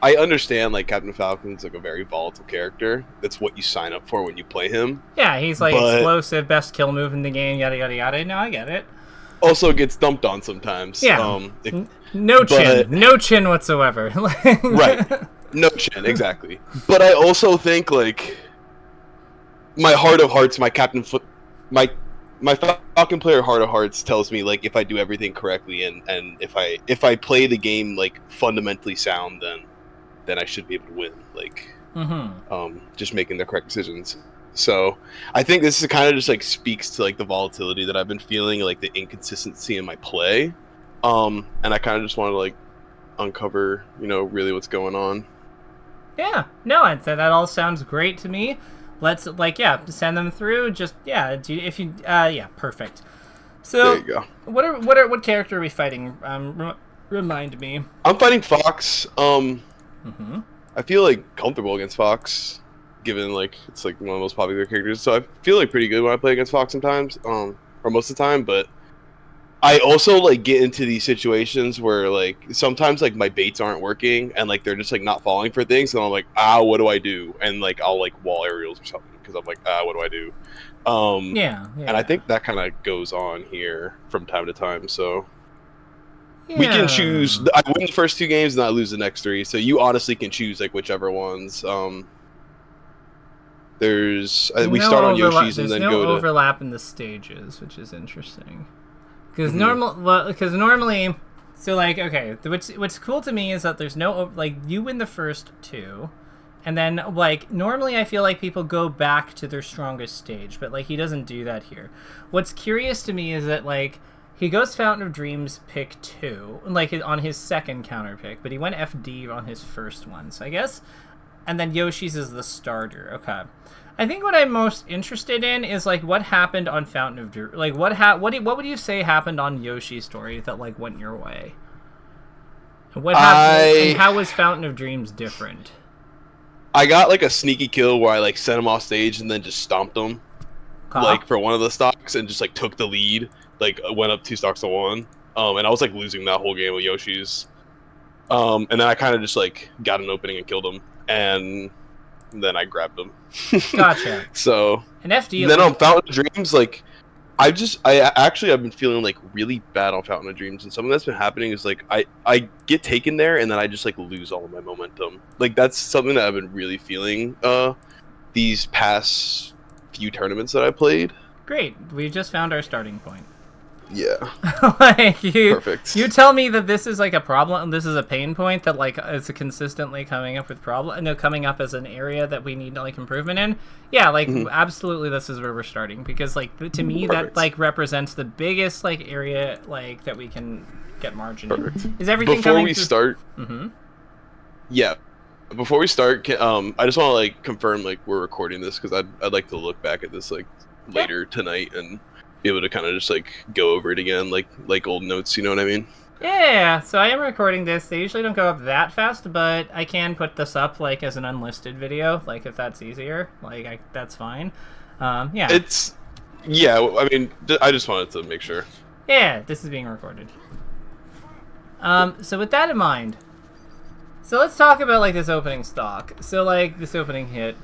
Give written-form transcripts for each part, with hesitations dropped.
I understand like Captain Falcon's like a very volatile character. That's what you sign up for when you play him. Yeah, he's like But explosive, best kill move in the game, yada yada yada. No, I get it. also gets dumped on sometimes. Yeah. No chin. No chin whatsoever. Right. No chin, exactly. But I also think like my heart of hearts, my Falcon player heart of hearts tells me like if I do everything correctly and if I play the game like fundamentally sound, then I should be able to win. Like just making the correct decisions. So I think this is kind of just like speaks to like the volatility that I've been feeling, like the inconsistency in my play. And I kind of just want to like uncover, really what's going on. Yeah, no, I'd say that all sounds great to me. Let's send them through. Just if you perfect. So there you go. What character are we fighting? Remind me. I'm fighting Fox. I feel like comfortable against Fox, given like it's like one of the most popular characters. So I feel like pretty good when I play against Fox sometimes, or most of the time. But I also like get into these situations where like sometimes like my baits aren't working and like they're just like not falling for things, and I'm like, what do I do? And like I'll like wall aerials or something because I'm like, what do I do? And I think that kind of goes on here from time to time. So we can choose. I win the first 2 games and I lose the next 3. So you honestly can choose like whichever ones. We start on Yoshi's and then go to. There's no overlap in the stages, which is interesting. Because normally, so like, okay, what's cool to me is that there's no, like, you win the first 2, and then, like, normally I feel like people go back to their strongest stage, but, like, he doesn't do that here. What's curious to me is that, like, he goes Fountain of Dreams pick 2, like, on his second counter pick, but he went FD on his first one, so I guess, and then Yoshi's is the starter, okay. I think what I'm most interested in is like what happened on Fountain of Dreams. Like what would you say happened on Yoshi's story that like went your way? And what happened? And how was Fountain of Dreams different? I got like a sneaky kill where I like sent him off stage and then just stomped him, like for one of the stocks and just like took the lead. Like went up 2 stocks to 1. And I was like losing that whole game with Yoshi's. And then I kind of just like got an opening and killed him and then I grabbed him. Gotcha. So an FD. Then on Fountain of Dreams, like I've been feeling like really bad on Fountain of Dreams, and something that's been happening is like I get taken there and then I just like lose all of my momentum. Like that's something that I've been really feeling these past few tournaments that I played. Great, we just found our starting point. Yeah. Perfect. You tell me that this is like a problem. This is a pain point that like is consistently coming up with coming up as an area that we need like improvement in. Yeah, like absolutely, this is where we're starting because like to me that like represents the biggest like area like that we can get margin. Perfect. In. Is everything before coming we through... start? Yeah. Before we start, I just want to like confirm like we're recording this because I'd like to look back at this like later tonight and be able to kind of just like go over it again like old notes, you know what I mean? Yeah, so I am recording this. They usually don't go up that fast, but I can put this up like as an unlisted video, like if that's easier. Like that's fine. I mean, I just wanted to make sure. Yeah, this is being recorded. So with that in mind, so let's talk about like this opening stock. So like this opening hit.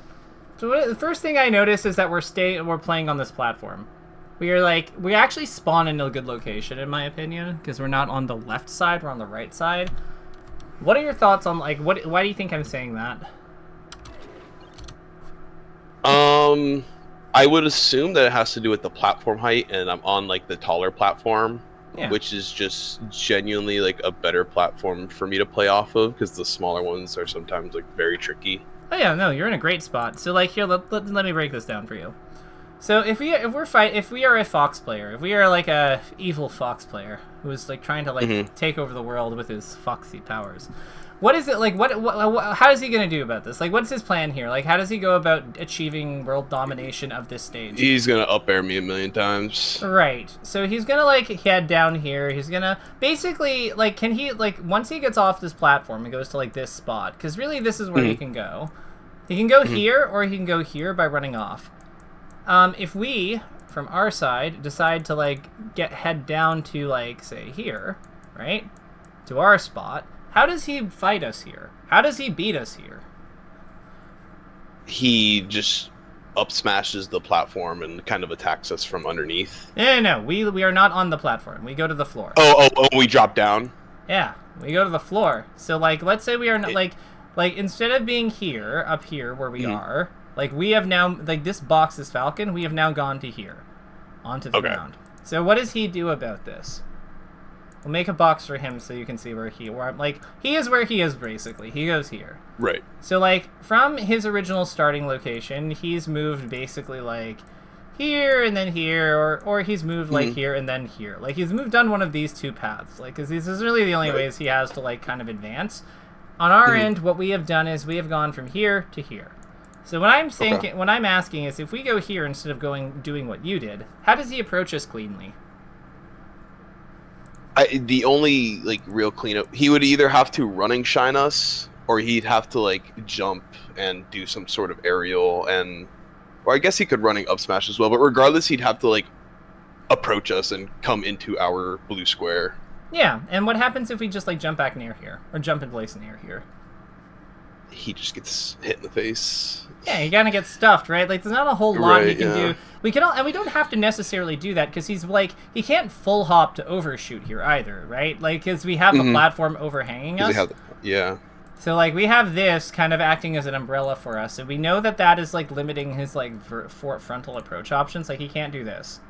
So the first thing I noticed is that we're playing on this platform. We actually spawn in a good location, in my opinion, because we're not on the left side, we're on the right side. What are your thoughts on, like, why do you think I'm saying that? I would assume that it has to do with the platform height, and I'm on, like, the taller platform, which is just genuinely, like, a better platform for me to play off of, because the smaller ones are sometimes, like, very tricky. Oh, yeah, no, you're in a great spot. So, like, here, let me break this down for you. So if we are a Fox player, if we are like a evil Fox player who is like trying to like take over the world with his foxy powers, what is it like? What how is he gonna do about this? Like, what's his plan here? Like, how does he go about achieving world domination of this stage? He's gonna up air me 1,000,000 times. Right. So he's gonna like head down here. He's gonna basically like can he like once he gets off this platform and goes to like this spot because really this is where he can go. He can go here or he can go here by running off. If we, from our side, decide to, like, head down to, like, say, here, right, to our spot, how does he fight us here? How does he beat us here? He just up smashes the platform and kind of attacks us from underneath. No. We are not on the platform. We go to the floor. Oh, we drop down? Yeah, we go to the floor. So, like, let's say we are not, like, instead of being here, up here where we are, like, we have now, like, this box is Falcon, we have now gone to here, onto the ground. So what does he do about this? We'll make a box for him so you can see where he is where he is, basically. He goes here. Right. So, like, from his original starting location, he's moved basically, like, here and then here, or he's moved, like, here and then here. Like, he's moved on one of these two paths, like, because this is really the only ways he has to, like, kind of advance. On our end, what we have done is we have gone from here to here. So what I'm thinking, what I'm asking is, if we go here instead of doing what you did, how does he approach us cleanly? The only, like, real cleanup, he would either have to running shine us, or he'd have to, like, jump and do some sort of aerial, and, or I guess he could running up smash as well, but regardless, he'd have to, like, approach us and come into our blue square. Yeah, and what happens if we just, like, jump back near here, or jump in place near here? He just gets hit in the face. Yeah, he kind of gets stuffed, right? Like, there's not a whole lot he can do. We can and we don't have to necessarily do that, because he's, like, he can't full hop to overshoot here either, right? Like, because we have the platform overhanging us. So, like, we have this kind of acting as an umbrella for us, and we know that that is, like, limiting his, like, frontal approach options. Like, he can't do this.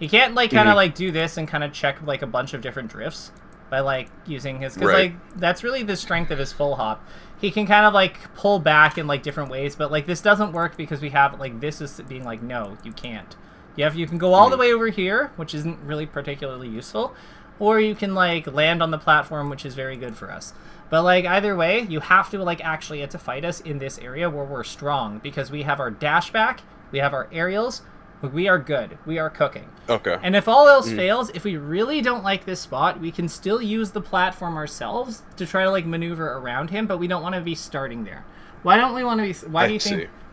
He can't, like, kind of, like, do this and kind of check, like, a bunch of different drifts by, like, using his... Because, like, that's really the strength of his full hop. He can kind of, like, pull back in, like, different ways, but, like, this doesn't work because we have, like, this is being like, no, you can't. You can go all the way over here, which isn't really particularly useful, or you can, like, land on the platform, which is very good for us. But, like, either way, you have to, like, actually have to fight us in this area where we're strong, because we have our dash back, we have our aerials, we are good. We are cooking. Okay. And if all else fails, if we really don't like this spot, we can still use the platform ourselves to try to, like, maneuver around him, but we don't want to be starting there. Why don't we want to be...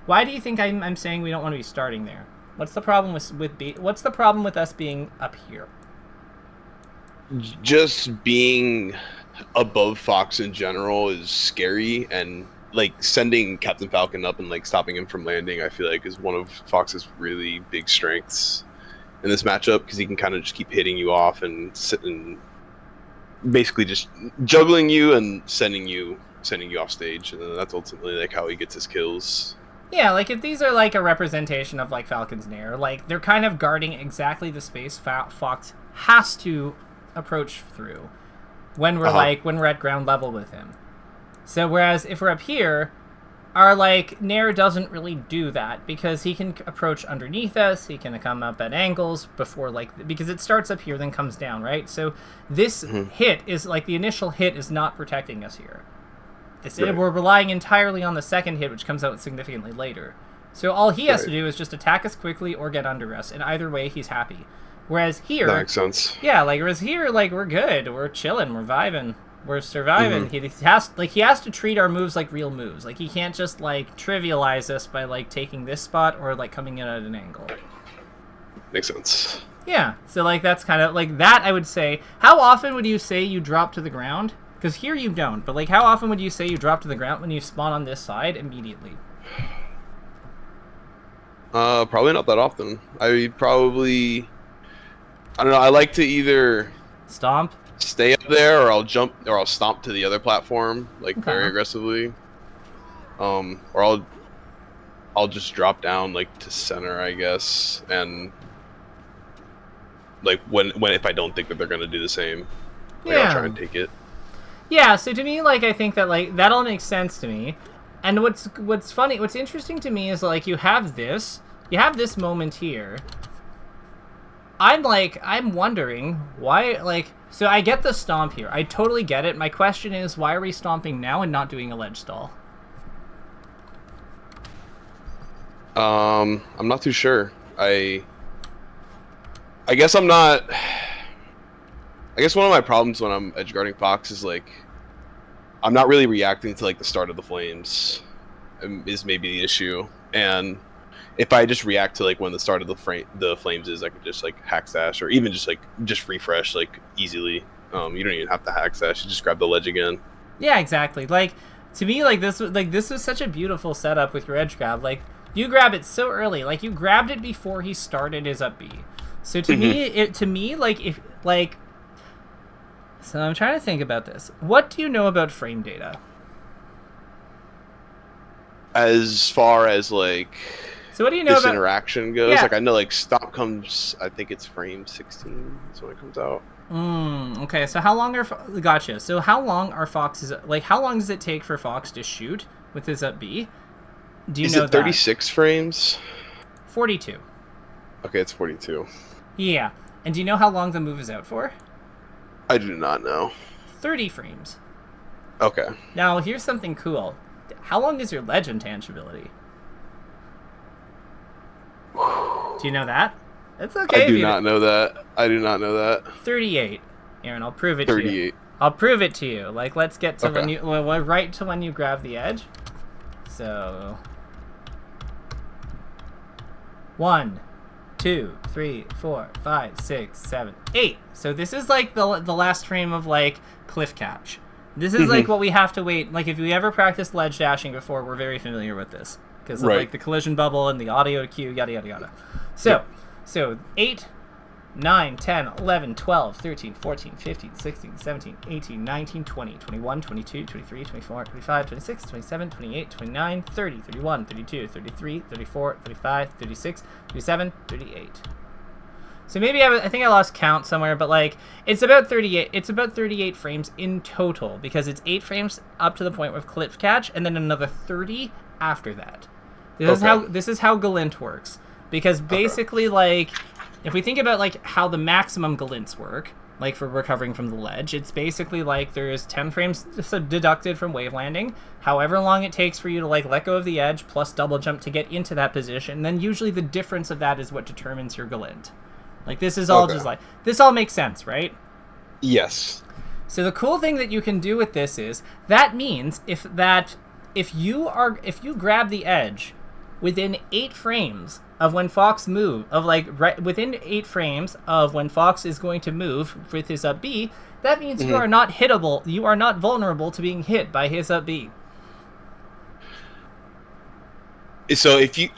Why do you think I'm saying we don't want to be starting there? What's the problem what's the problem with us being up here? Just being above Fox in general is scary, and, like, sending Captain Falcon up and, like, stopping him from landing, I feel like, is one of Fox's really big strengths in this matchup, because he can kind of just keep hitting you off and basically just juggling you and sending you off stage, and then that's ultimately, like, how he gets his kills. Yeah, like, if these are, like, a representation of, like, Falcon's Nair, like, they're kind of guarding exactly the space Fox has to approach through when we're, like, when we're at ground level with him. So, whereas if we're up here, our, like, Nair doesn't really do that, because he can approach underneath us, he can come up at angles before, like, because it starts up here, then comes down, right? So, this hit is, like, the initial hit is not protecting us here. We're relying entirely on the second hit, which comes out significantly later. So, all he has to do is just attack us quickly or get under us, and either way, he's happy. Whereas here... That makes sense. Yeah, like, whereas here, like, we're good, we're chilling, we're vibing. We're surviving. He has to treat our moves like real moves. Like, he can't just, like, trivialize us by, like, taking this spot or, like, coming in at an angle. Makes sense. Yeah. So, like, that's kind of, like, that I would say. How often would you say you drop to the ground? Because here you don't. But, like, how often would you say you drop to the ground when you spawn on this side immediately? Probably not that often. I don't know, I like to either... Stomp? Stay up there, or I'll jump, or I'll stomp to the other platform, like, very aggressively. Or I'll just drop down, like, to center, I guess, and, like, when if I don't think that they're gonna do the same, like, I'll try and take it. Yeah. So to me, like, I think that, like, that all makes sense to me. And what's funny, what's interesting to me is, like, you have this moment here. I'm wondering why, like, so I get the stomp here. I totally get it. My question is, why are we stomping now and not doing a ledge stall? I'm not too sure. I guess I'm not... I guess one of my problems when I'm edge guarding Fox is, like, I'm not really reacting to, like, the start of the flames is maybe the issue. And if I just react to, like, when the start of the flames is, I could just, like, hack slash, or even just refresh, like, easily. You don't even have to hack slash. You just grab the ledge again. Yeah, exactly. Like, to me, like this was such a beautiful setup with your edge grab. Like you grab it so early, like you grabbed it before he started his up B. So to me, like if like, so I'm trying to think about this. What do you know about frame data? As far as like, so what do you know this about interaction goes? Yeah. Like I know like stop comes, I think it's frame 16. That's when it comes out. Okay, so how long are gotcha? So how long are Fox's like? How long does it take for Fox to shoot with his up B? Do you know it 36 frames? 42. Okay, it's 42. Yeah, and do you know how long the move is out for? I do not know. 30 frames. Okay. Now here's something cool. How long is your ledge intangibility? Do you know that? It's okay. I do not know that. I do not know that. 38. Aaron, I'll prove it to you. 38. I'll prove it to you. Like, let's get to Okay. when you right to when you grab the edge. So 1, 2, 3, 4, 5, 6, 7, 8. So this is like the last frame of like cliff catch. This is like what we have to wait. Like if we ever practiced ledge dashing before, we're very familiar with this because of like the collision bubble and the audio cue, yada yada yada. So 8, 9, 10, 11, 12, 13, 14, 15, 16, 17, 18, 19, 20, 21, 22, 23, 24, 25, 26, 27, 28, 29, 30, 31, 32, 33, 34, 35, 36, 37, 38. So maybe I think I lost count somewhere, but like it's about 38. It's about 38 frames in total because it's 8 frames up to the point with clip catch, and then another 30 after that. This is how Galint works. Because basically, like, if we think about like how the maximum Galints work, like for recovering from the ledge, it's basically like there's 10 frames deducted from wave landing, however long it takes for you to like let go of the edge plus double jump to get into that position. And then usually the difference of that is what determines your Galint. Like this is all just like this all makes sense, right? Yes. So the cool thing that you can do with this is that means if you grab the edge within 8 frames of when Fox within 8 frames of when Fox is going to move with his up B, that means you are not hittable. You are not vulnerable to being hit by his up B. So if you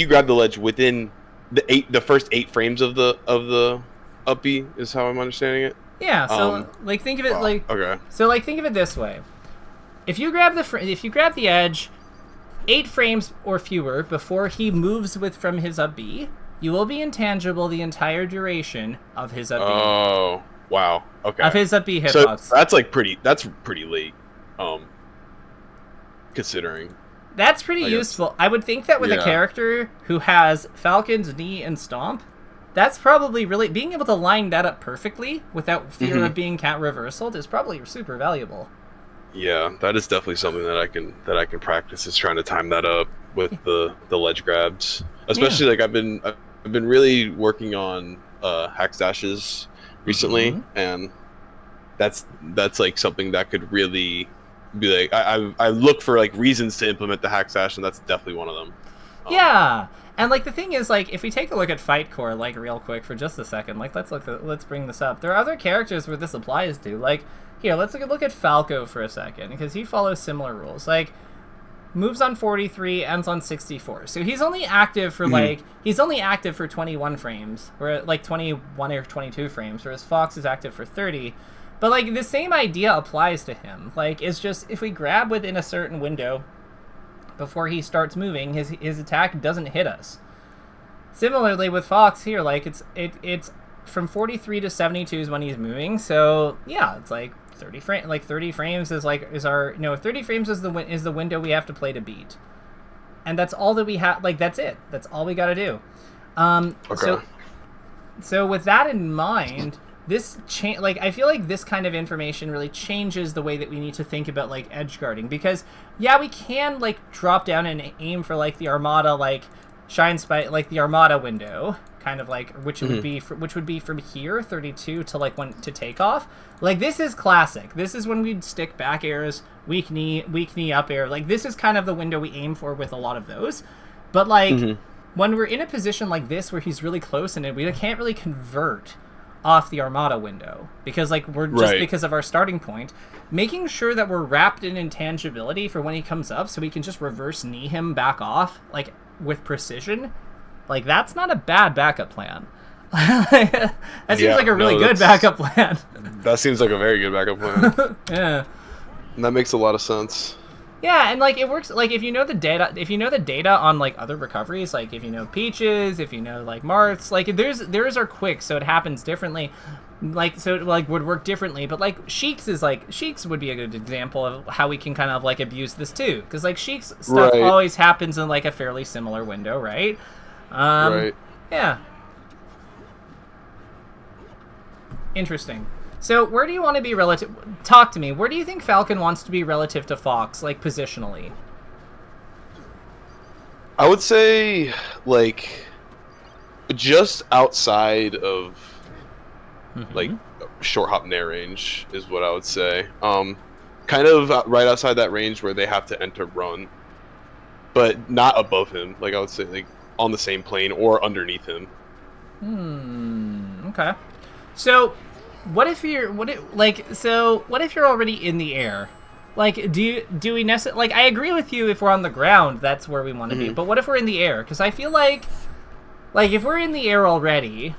grab the ledge within the first 8 frames of the up B is how I'm understanding it. Yeah. So like think of it like okay. So like think of it this way: if you grab the edge 8 frames or fewer before he moves from his up B, you will be intangible the entire duration of his up B. Oh, wow. Okay. Of his up B hitbox. So that's pretty late, considering. That's pretty useful. I would think that with a character who has Falcon's knee and stomp, that's probably really being able to line that up perfectly without fear of being count reversaled is probably super valuable. Yeah, that is definitely something that I can practice, is trying to time that up with the ledge grabs. Especially like I've been really working on hack stashes recently, and that's like something that could really be like I look for like reasons to implement the hack stash, and that's definitely one of them. Yeah. And like the thing is, like if we take a look at Fight Core like real quick for just a second, like let's bring this up. There are other characters where this applies to. Like here, let's look at Falco for a second because he follows similar rules. Like moves on 43, ends on 64. So he's only active for he's only active for 21 frames, or like 21 or 22 frames, whereas Fox is active for 30. But like the same idea applies to him. Like it's just if we grab within a certain window before he starts moving, his attack doesn't hit us. Similarly with Fox here, like it's from 43 to 72 is when he's moving. So yeah, it's like 30 frames is our 30 frames is the window we have to play to beat, and that's all that we have. Like that's it. That's all we got to do. So with that in mind, I feel like this kind of information really changes the way that we need to think about like edge guarding, because yeah, we can like drop down and aim for like the Armada like shine spike, like the Armada window, kind of like which would be from here 32 to like when to take off. Like this is classic. This is when we'd stick back airs, weak knee up air. Like this is kind of the window we aim for with a lot of those. But like when we're in a position like this where he's really close and we can't really convert off the Armada window. Because, like, we're just because of our starting point, making sure that we're wrapped in intangibility for when he comes up so we can just reverse knee him back off, like, with precision, like, that's not a bad backup plan. That seems like a really good backup plan. That seems like a very good backup plan. Yeah. And that makes a lot of sense. Yeah, and like it works like if you know the data on like other recoveries, like if you know Peaches, if you know like Marths, like theirs are quick, so it happens differently. Like so it like would work differently, but like Sheik's would be a good example of how we can kind of like abuse this too, because like Sheik's stuff always happens in like a fairly similar window, right? Right. Yeah. Interesting. So, where do you want to be relative... Talk to me. Where do you think Falcon wants to be relative to Fox, like, positionally? I would say, like, just outside of, like, short hop nair range is what I would say. Kind of right outside that range where they have to enter run, but not above him. Like, I would say, like, on the same plane or underneath him. Okay. So... What if you're already in the air? Like, do we necessarily... Like, I agree with you if we're on the ground, that's where we want to be. But what if we're in the air? Because I feel like, if we're in the air already,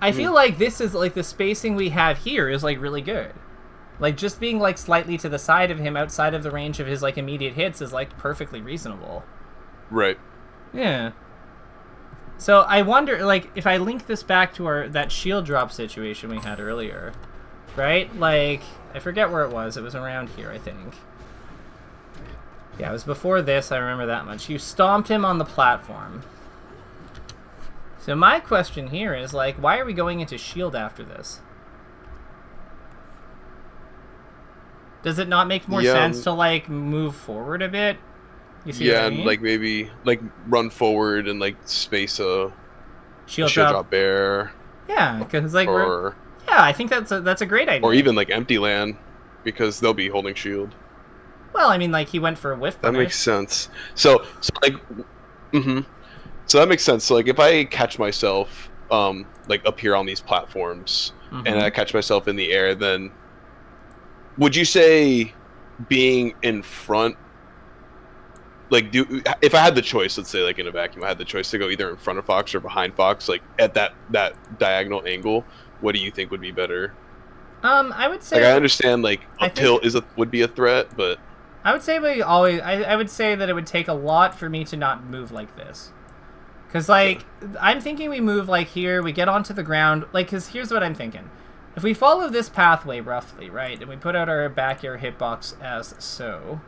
I feel like this is, like, the spacing we have here is, like, really good. Like, just being, like, slightly to the side of him outside of the range of his, like, immediate hits is, like, perfectly reasonable. Right. Yeah. So I wonder, like, if I link this back to that shield drop situation we had earlier, right? Like, I forget where it was. It was around here, I think. Yeah, it was before this. I remember that much. You stomped him on the platform. So my question here is, like, why are we going into shield after this? Does it not make more sense to, like, move forward a bit? You see what I mean? And like maybe like run forward and like space a shield drop bear. Yeah, because like I think that's a great idea. Or even like empty land, because they'll be holding shield. Well, I mean, like he went for a whiff. That makes sense. So like, So that makes sense. So like if I catch myself like up here on these platforms and I catch myself in the air, then would you say being in front? Like, if I had the choice, let's say, like, in a vacuum, I had the choice to go either in front of Fox or behind Fox, like, at that diagonal angle, what do you think would be better? I would say... Like, I understand, like, a tilt would be a threat, but... I would say I would say that it would take a lot for me to not move like this. Because, like, I'm thinking we move, like, here, we get onto the ground, like, because here's what I'm thinking. If we follow this pathway, roughly, right, and we put out our back air hitbox as so...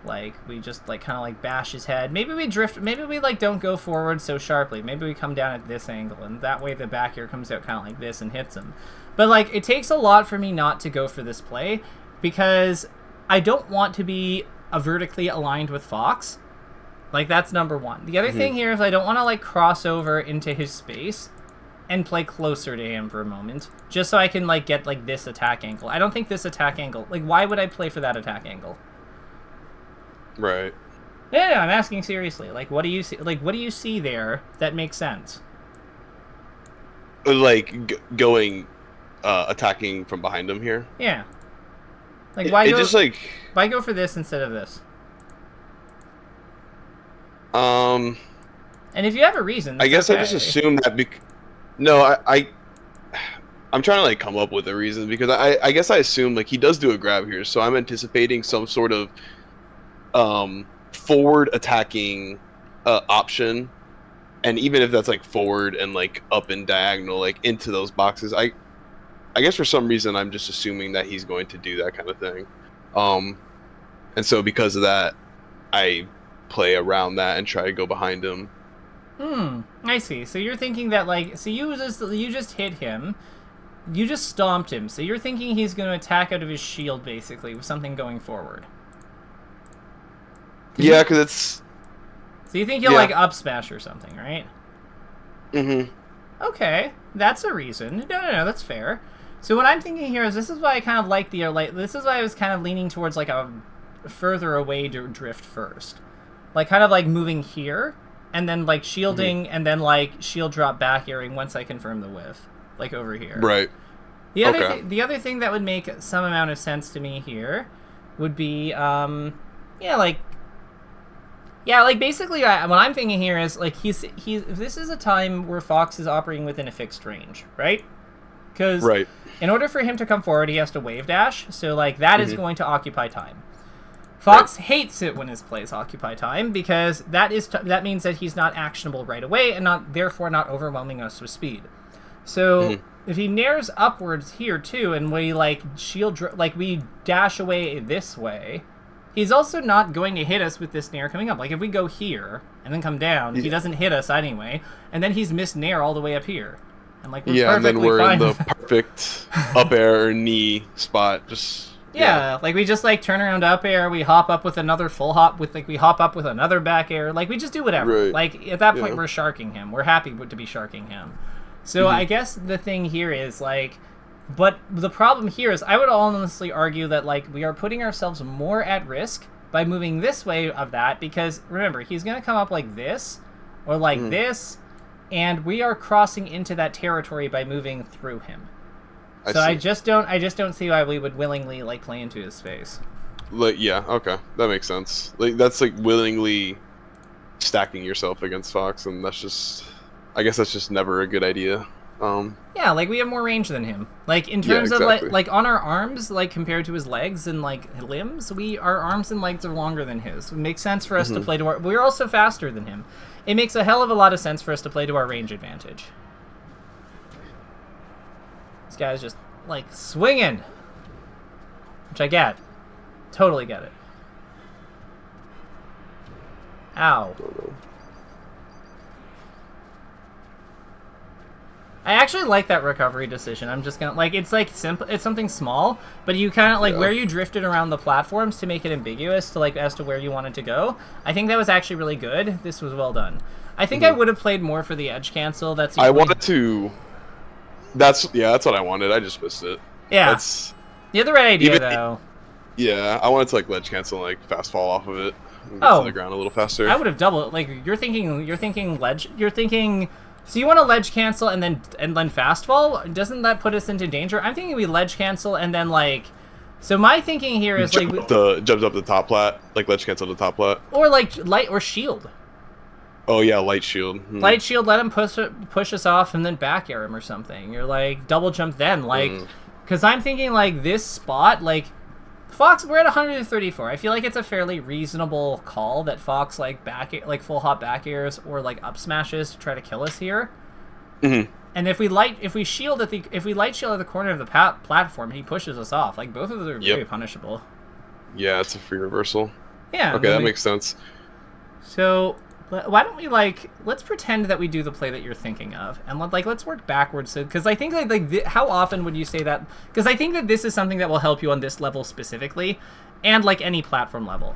Like, we just, like, kind of, like, bash his head. Maybe we drift, maybe we, like, don't go forward so sharply. Maybe we come down at this angle, and that way the back air comes out kind of like this and hits him. But, like, it takes a lot for me not to go for this play, because I don't want to be vertically aligned with Fox. Like, that's number one. The other thing here is I don't want to, like, cross over into his space and play closer to him for a moment, just so I can, like, get, like, this attack angle. I don't think this attack angle... Like, why would I play for that attack angle? Right. No, I'm asking seriously. Like, what do you see? Like, what do you see there that makes sense? Like attacking from behind him here. Yeah. Like, why go? Just like why go for this instead of this? And if you have a reason, I guess I just assume that. No, I'm trying to like come up with a reason, because I guess I assume like he does do a grab here, so I'm anticipating some sort of forward attacking option, and even if that's like forward and like up and diagonal, like into those boxes, I guess for some reason I'm just assuming that he's going to do that kind of thing, and so because of that I play around that and try to go behind him. I see. So you're thinking that, like, so you just hit him, you just stomped him, so you're thinking he's going to attack out of his shield basically with something going forward. Yeah, because it's... So you think he'll, like, up smash or something, right? Okay, that's a reason. No, that's fair. So what I'm thinking here is this is why I kind of like this is why I was kind of leaning towards, like, a further away to drift first. Like, kind of, like, moving here, and then, like, shielding, and then, like, shield drop back airing once I confirm the whiff. like over here. Right. The other thing that would make some amount of sense to me here would be, basically what I'm thinking here is like this is a time where Fox is operating within a fixed range, right? Because in order for him to come forward, he has to wave dash, so like that is going to occupy time. Fox hates it when his plays occupy time because that means that he's not actionable right away and therefore not overwhelming us with speed. So if he nares upwards here too, and we like we dash away this way, he's also not going to hit us with this nair coming up. Like if we go here and then come down, he doesn't hit us anyway, and then he's missed nair all the way up here. And like we're and then we're in the perfect up air knee spot. Just like we just like turn around up air, we hop up with another full hop we hop up with another back air. Like we just do whatever. Like at that point we're sharking him. We're happy to be sharking him. So I guess the thing here is like, but the problem here is I would honestly argue that like we are putting ourselves more at risk by moving this way of that, because remember, he's going to come up like this or like this, and we are crossing into that territory by moving through him. So I just don't see why we would willingly like play into his space. Like that makes sense. Like that's like willingly stacking yourself against Fox, and I guess that's just never a good idea. Like we have more range than him. Like in terms of like on our arms, like compared to his legs and like limbs, our arms and legs are longer than his. It makes sense for us to play to our. We're also faster than him. It makes a hell of a lot of sense for us to play to our range advantage. This guy's just like swinging, which I get, totally get it. Ow. I actually like that recovery decision. I'm just gonna it's like simple. It's something small, but you kind of like where you drifted around the platforms to make it ambiguous to like as to where you wanted to go. I think that was actually really good. This was well done. I think I would have played more for the edge cancel. That's what I wanted. I just missed it. Yeah, you had the right idea though. Yeah, I wanted to like ledge cancel and like fast fall off of it. And get to the ground a little faster. I would have doubled. Like you're thinking ledge. You're thinking. So you want to ledge cancel and then fast fall? Doesn't that put us into danger? I'm thinking we ledge cancel and then like. So my thinking here is jumps up the top plat, like ledge cancel the top plat, or like light or shield. Oh yeah, light shield. Light shield, let him push us off and then back air him or something. You're like double jump then, like, because I'm thinking like this spot, like Fox, we're at 134. I feel like it's a fairly reasonable call that Fox like full hop back airs or like up smashes to try to kill us here. And if we light shield at the corner of the platform, he pushes us off. Like both of those are very punishable. Yeah, it's a free reversal. Yeah. Okay, that makes sense. So why don't we let's pretend that we do the play that you're thinking of, and let's work backwards. So because I think how often would you say that? Because I think that this is something that will help you on this level specifically, and like any platform level.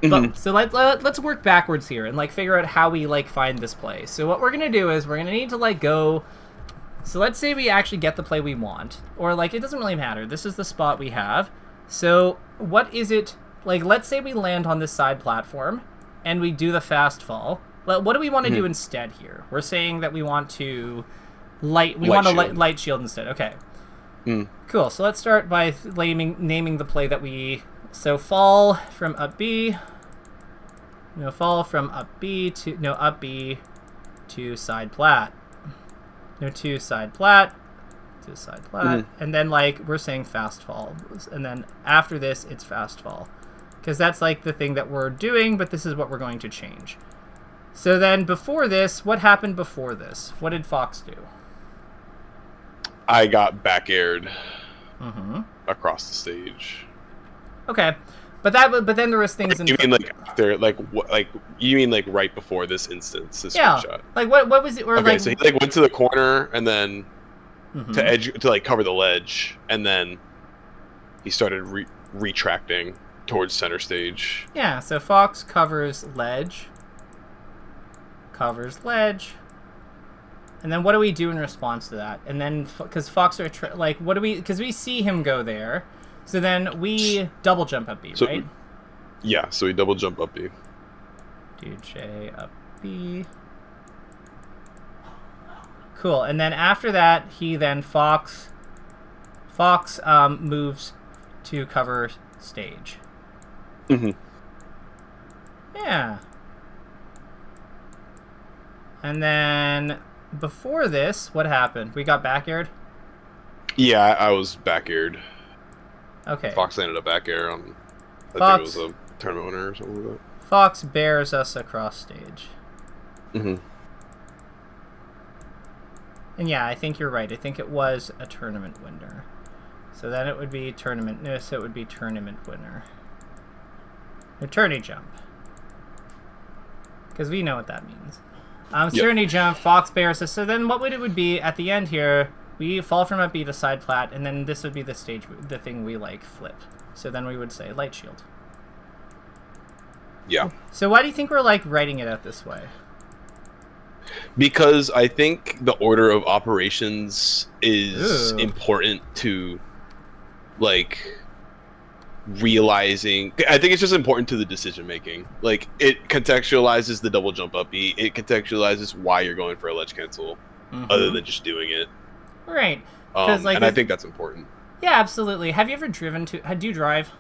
But, so let's work backwards here and like figure out how we like find this play. So what we're gonna do is we're gonna need to like go. So let's say we actually get the play we want, or like it doesn't really matter. This is the spot we have. So what is it like? Let's say we land on this side platform, and we do the fast fall. What do we want to do instead here? We're saying that we want to light shield instead. Okay. Cool. So let's start by naming the play that we. So fall from up B. Fall from up B to side plat. To side plat. To side plat. And then like we're saying fast fall. And then after this it's fast fall. Because that's like the thing that we're doing, but this is what we're going to change. So then before this, what happened before this? What did Fox do? I got back aired across the stage. Okay. But then there was things in you mean like after you mean like right before this instance, this shot. Like what was it? Or okay, so he like went to the corner and then to like cover the ledge, and then he started retracting towards center stage. Yeah, so Fox covers ledge, and then what do we do in response to that? And then because Fox are what do we? Because we see him go there, so then we double jump up B, right? Yeah, so we double jump up B. Do J up B. Cool. And then after that, he then Fox moves to cover stage. Mm-hmm. Yeah. And then before this, what happened? We got back aired? Yeah, I was back aired. Okay. Fox landed a back air on, I think it was a tournament winner or something like that. Fox bears us across stage. Mm-hmm. And yeah, I think you're right. I think it was a tournament winner. So then it would be tournament. No, so it would be tournament winner. No, tourney jump. Because we know what that means. Tourney jump, Fox bears us. So then what would it would be at the end here? We fall from up B to side plat, and then this would be the stage, the thing we like flip. So then we would say light shield. Yeah. So why do you think we're like writing it out this way? Because I think the order of operations is important to, like, realizing. I think it's just important to the decision making. Like, it contextualizes the double jump up B. It contextualizes why you're going for a ledge cancel, other than just doing it. Right. Like, and I think that's important. Yeah, absolutely. Have you ever driven to? Do you drive?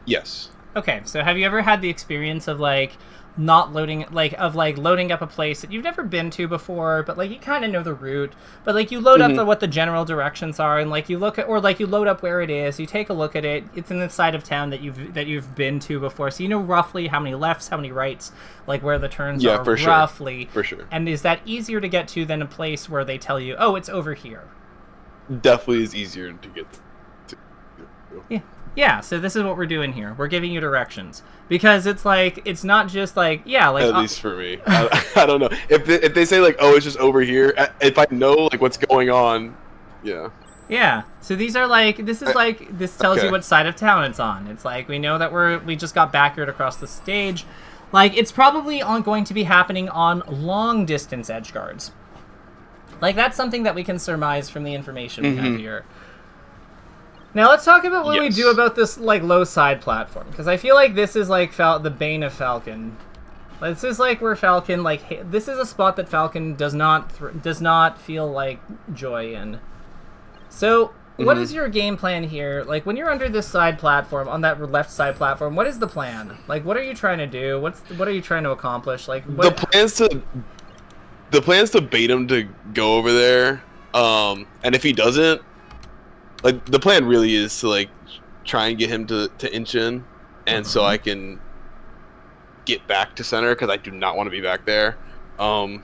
Yes. Okay, so have you ever had the experience of like not loading, like loading up a place that you've never been to before, but like you kind of know the route, but like you load up what the general directions are, and like you look at, or like you load up where it is, you take a look at it, it's in the side of town that you've been to before, so you know roughly how many lefts, how many rights, like where the turns are for roughly. For sure. And is that easier to get to than a place where they tell you, oh, it's over here? Definitely is easier to get to. Yeah. Yeah, so this is what we're doing here. We're giving you directions. Because it's like, it's not just like, yeah, like... At least for me. I don't know. If they say like, oh, it's just over here, if I know like what's going on, yeah. Yeah, so these are like, this is like, this tells you what side of town it's on. It's like, we know that we just got backward across the stage. Like, it's probably going to be happening on long distance edge guards. Like, that's something that we can surmise from the information we have here. Now let's talk about what we do about this like low side platform, because I feel like this is like the bane of Falcon. This is like where Falcon this is a spot that Falcon does not feel like joy in. So what is your game plan here? Like when you're under this side platform, on that left side platform, what is the plan? Like what are you trying to do? What are you trying to accomplish? Like the plan's to bait him to go over there, and if he doesn't. Like, the plan really is to, like, try and get him to inch in, and so I can get back to center, because I do not want to be back there. A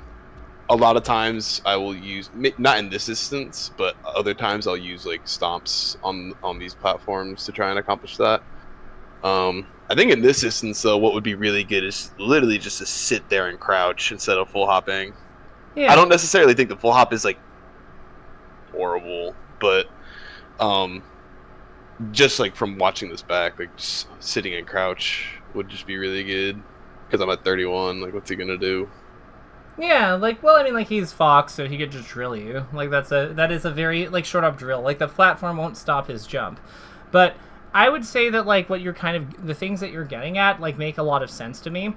lot of times I will use, not in this instance, but other times I'll use, like, stomps on these platforms to try and accomplish that. I think in this instance, though, what would be really good is literally just to sit there and crouch instead of full hopping. Yeah. I don't necessarily think the full hop is, like, horrible, but... just like from watching this back, like just sitting and crouch would just be really good, because I'm at 31. Like, what's he gonna do? Yeah, like, well, I mean, like, he's Fox, so he could just drill you. Like, that is a very like short up drill. Like, the platform won't stop his jump. But I would say that like what you're the things that you're getting at like make a lot of sense to me.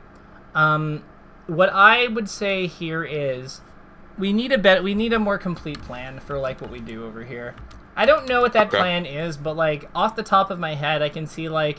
What I would say here is we need a more complete plan for like what we do over here. I don't know what that plan is, but like off the top of my head, I can see like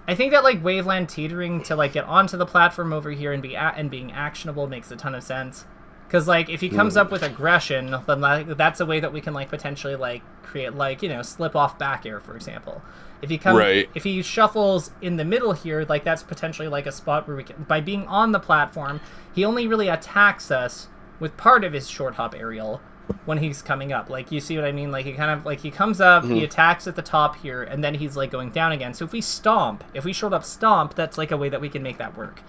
I think that like Waveland teetering to like get onto the platform over here and being actionable makes a ton of sense. Because like if he comes up with aggression, then like, that's a way that we can like potentially like create like, you know, slip off back air, for example. If he shuffles in the middle here, like that's potentially like a spot where we can, by being on the platform, he only really attacks us with part of his short hop aerial when he's coming up. Like, you see what I mean? Like, he kind of, like, he comes up, he attacks at the top here, and then he's, like, going down again. So if we short up stomp, that's, like, a way that we can make that work.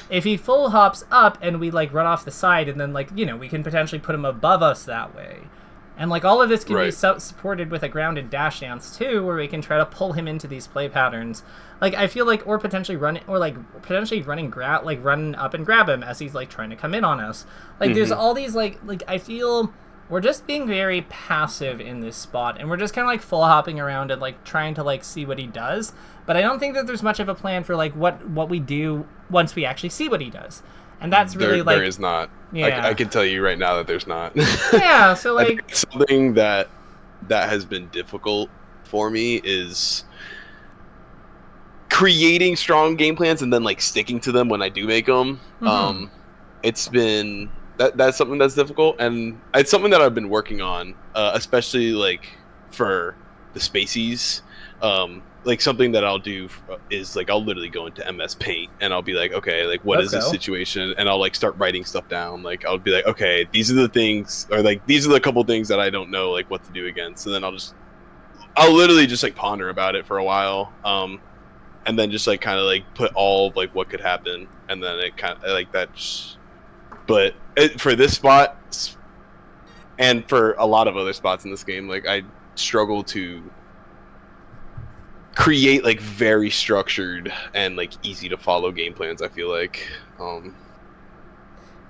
If he full hops up and we, like, run off the side, and then, like, you know, we can potentially put him above us that way. And, like, all of this can be supported with a grounded dash dance, too, where we can try to pull him into these play patterns. Like, I feel like, or potentially run up and grab him as he's, like, trying to come in on us. Like, there's all these, like, I feel we're just being very passive in this spot, and we're just kind of, like, full hopping around and, like, trying to, like, see what he does. But I don't think that there's much of a plan for, like, what we do once we actually see what he does. And that's really like there is not. Yeah. I can tell you right now that there's not. Yeah, so like I think something that has been difficult for me is creating strong game plans and then like sticking to them when I do make them. It's been that's something that's difficult, and it's something that I've been working on, especially like for the spacies. Like something that I'll do is like I'll literally go into MS Paint and I'll be like, okay, like what is this situation, and I'll like start writing stuff down. Like I'll be like, okay, these are the things, or like these are the couple things that I don't know like what to do against, and then I'll literally just like ponder about it for a while, and then just like kind of like put all of, like what could happen, and then it kind of like that. But for this spot, and for a lot of other spots in this game, like I struggle to create like very structured and like easy to follow game plans. I feel like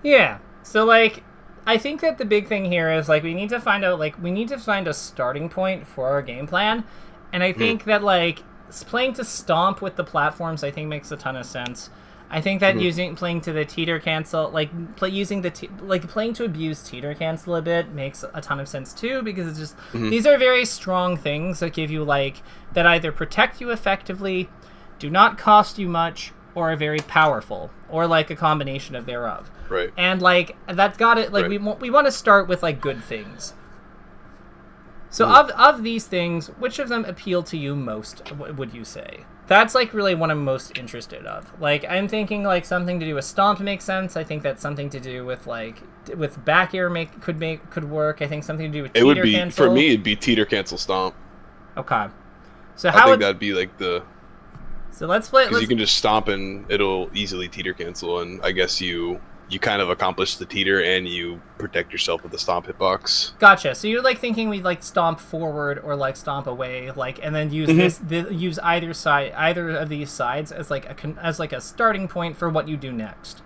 yeah, so like I think that the big thing here is like we need to find a starting point for our game plan, and I think that like playing to stomp with the platforms I think makes a ton of sense. I think that playing to the teeter cancel, like playing to abuse teeter cancel a bit makes a ton of sense too, because it's just these are very strong things that give you like that either protect you effectively, do not cost you much, or are very powerful, or like a combination of thereof. Right. And like that's got it. Like we want to start with like good things. So of these things, which of them appeal to you most, would you say? That's like really what I'm most interested of. Like I'm thinking like something to do with stomp makes sense. I think that something to do with like with back air could work. I think something to do with teeter cancel. For me it'd be teeter cancel stomp. Okay. So I think that'd be like the. So let's play. Because you can just stomp and it'll easily teeter cancel, and I guess you kind of accomplish the teeter and you protect yourself with the stomp hitbox. Gotcha. So you're like thinking we like stomp forward or like stomp away, like, and then use use either of these sides as like a starting point for what you do next.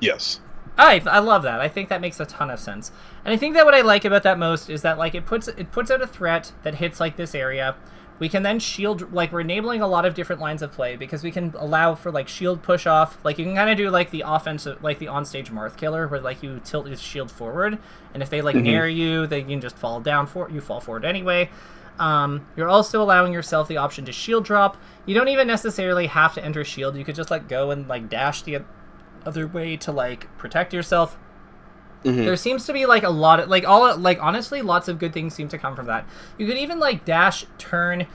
Yes. I love that. I think that makes a ton of sense. And I think that what I like about that most is that like it puts out a threat that hits like this area. We can then shield, like we're enabling a lot of different lines of play because we can allow for like shield push off. Like you can kind of do like the offensive, like the onstage Marth killer where like you tilt your shield forward, and if they like nair you, they can just fall down you fall forward anyway. You're also allowing yourself the option to shield drop. You don't even necessarily have to enter shield. You could just like go and like dash the other way to like protect yourself. There seems to be like a lot of like honestly lots of good things seem to come from that. You could even like dash turn,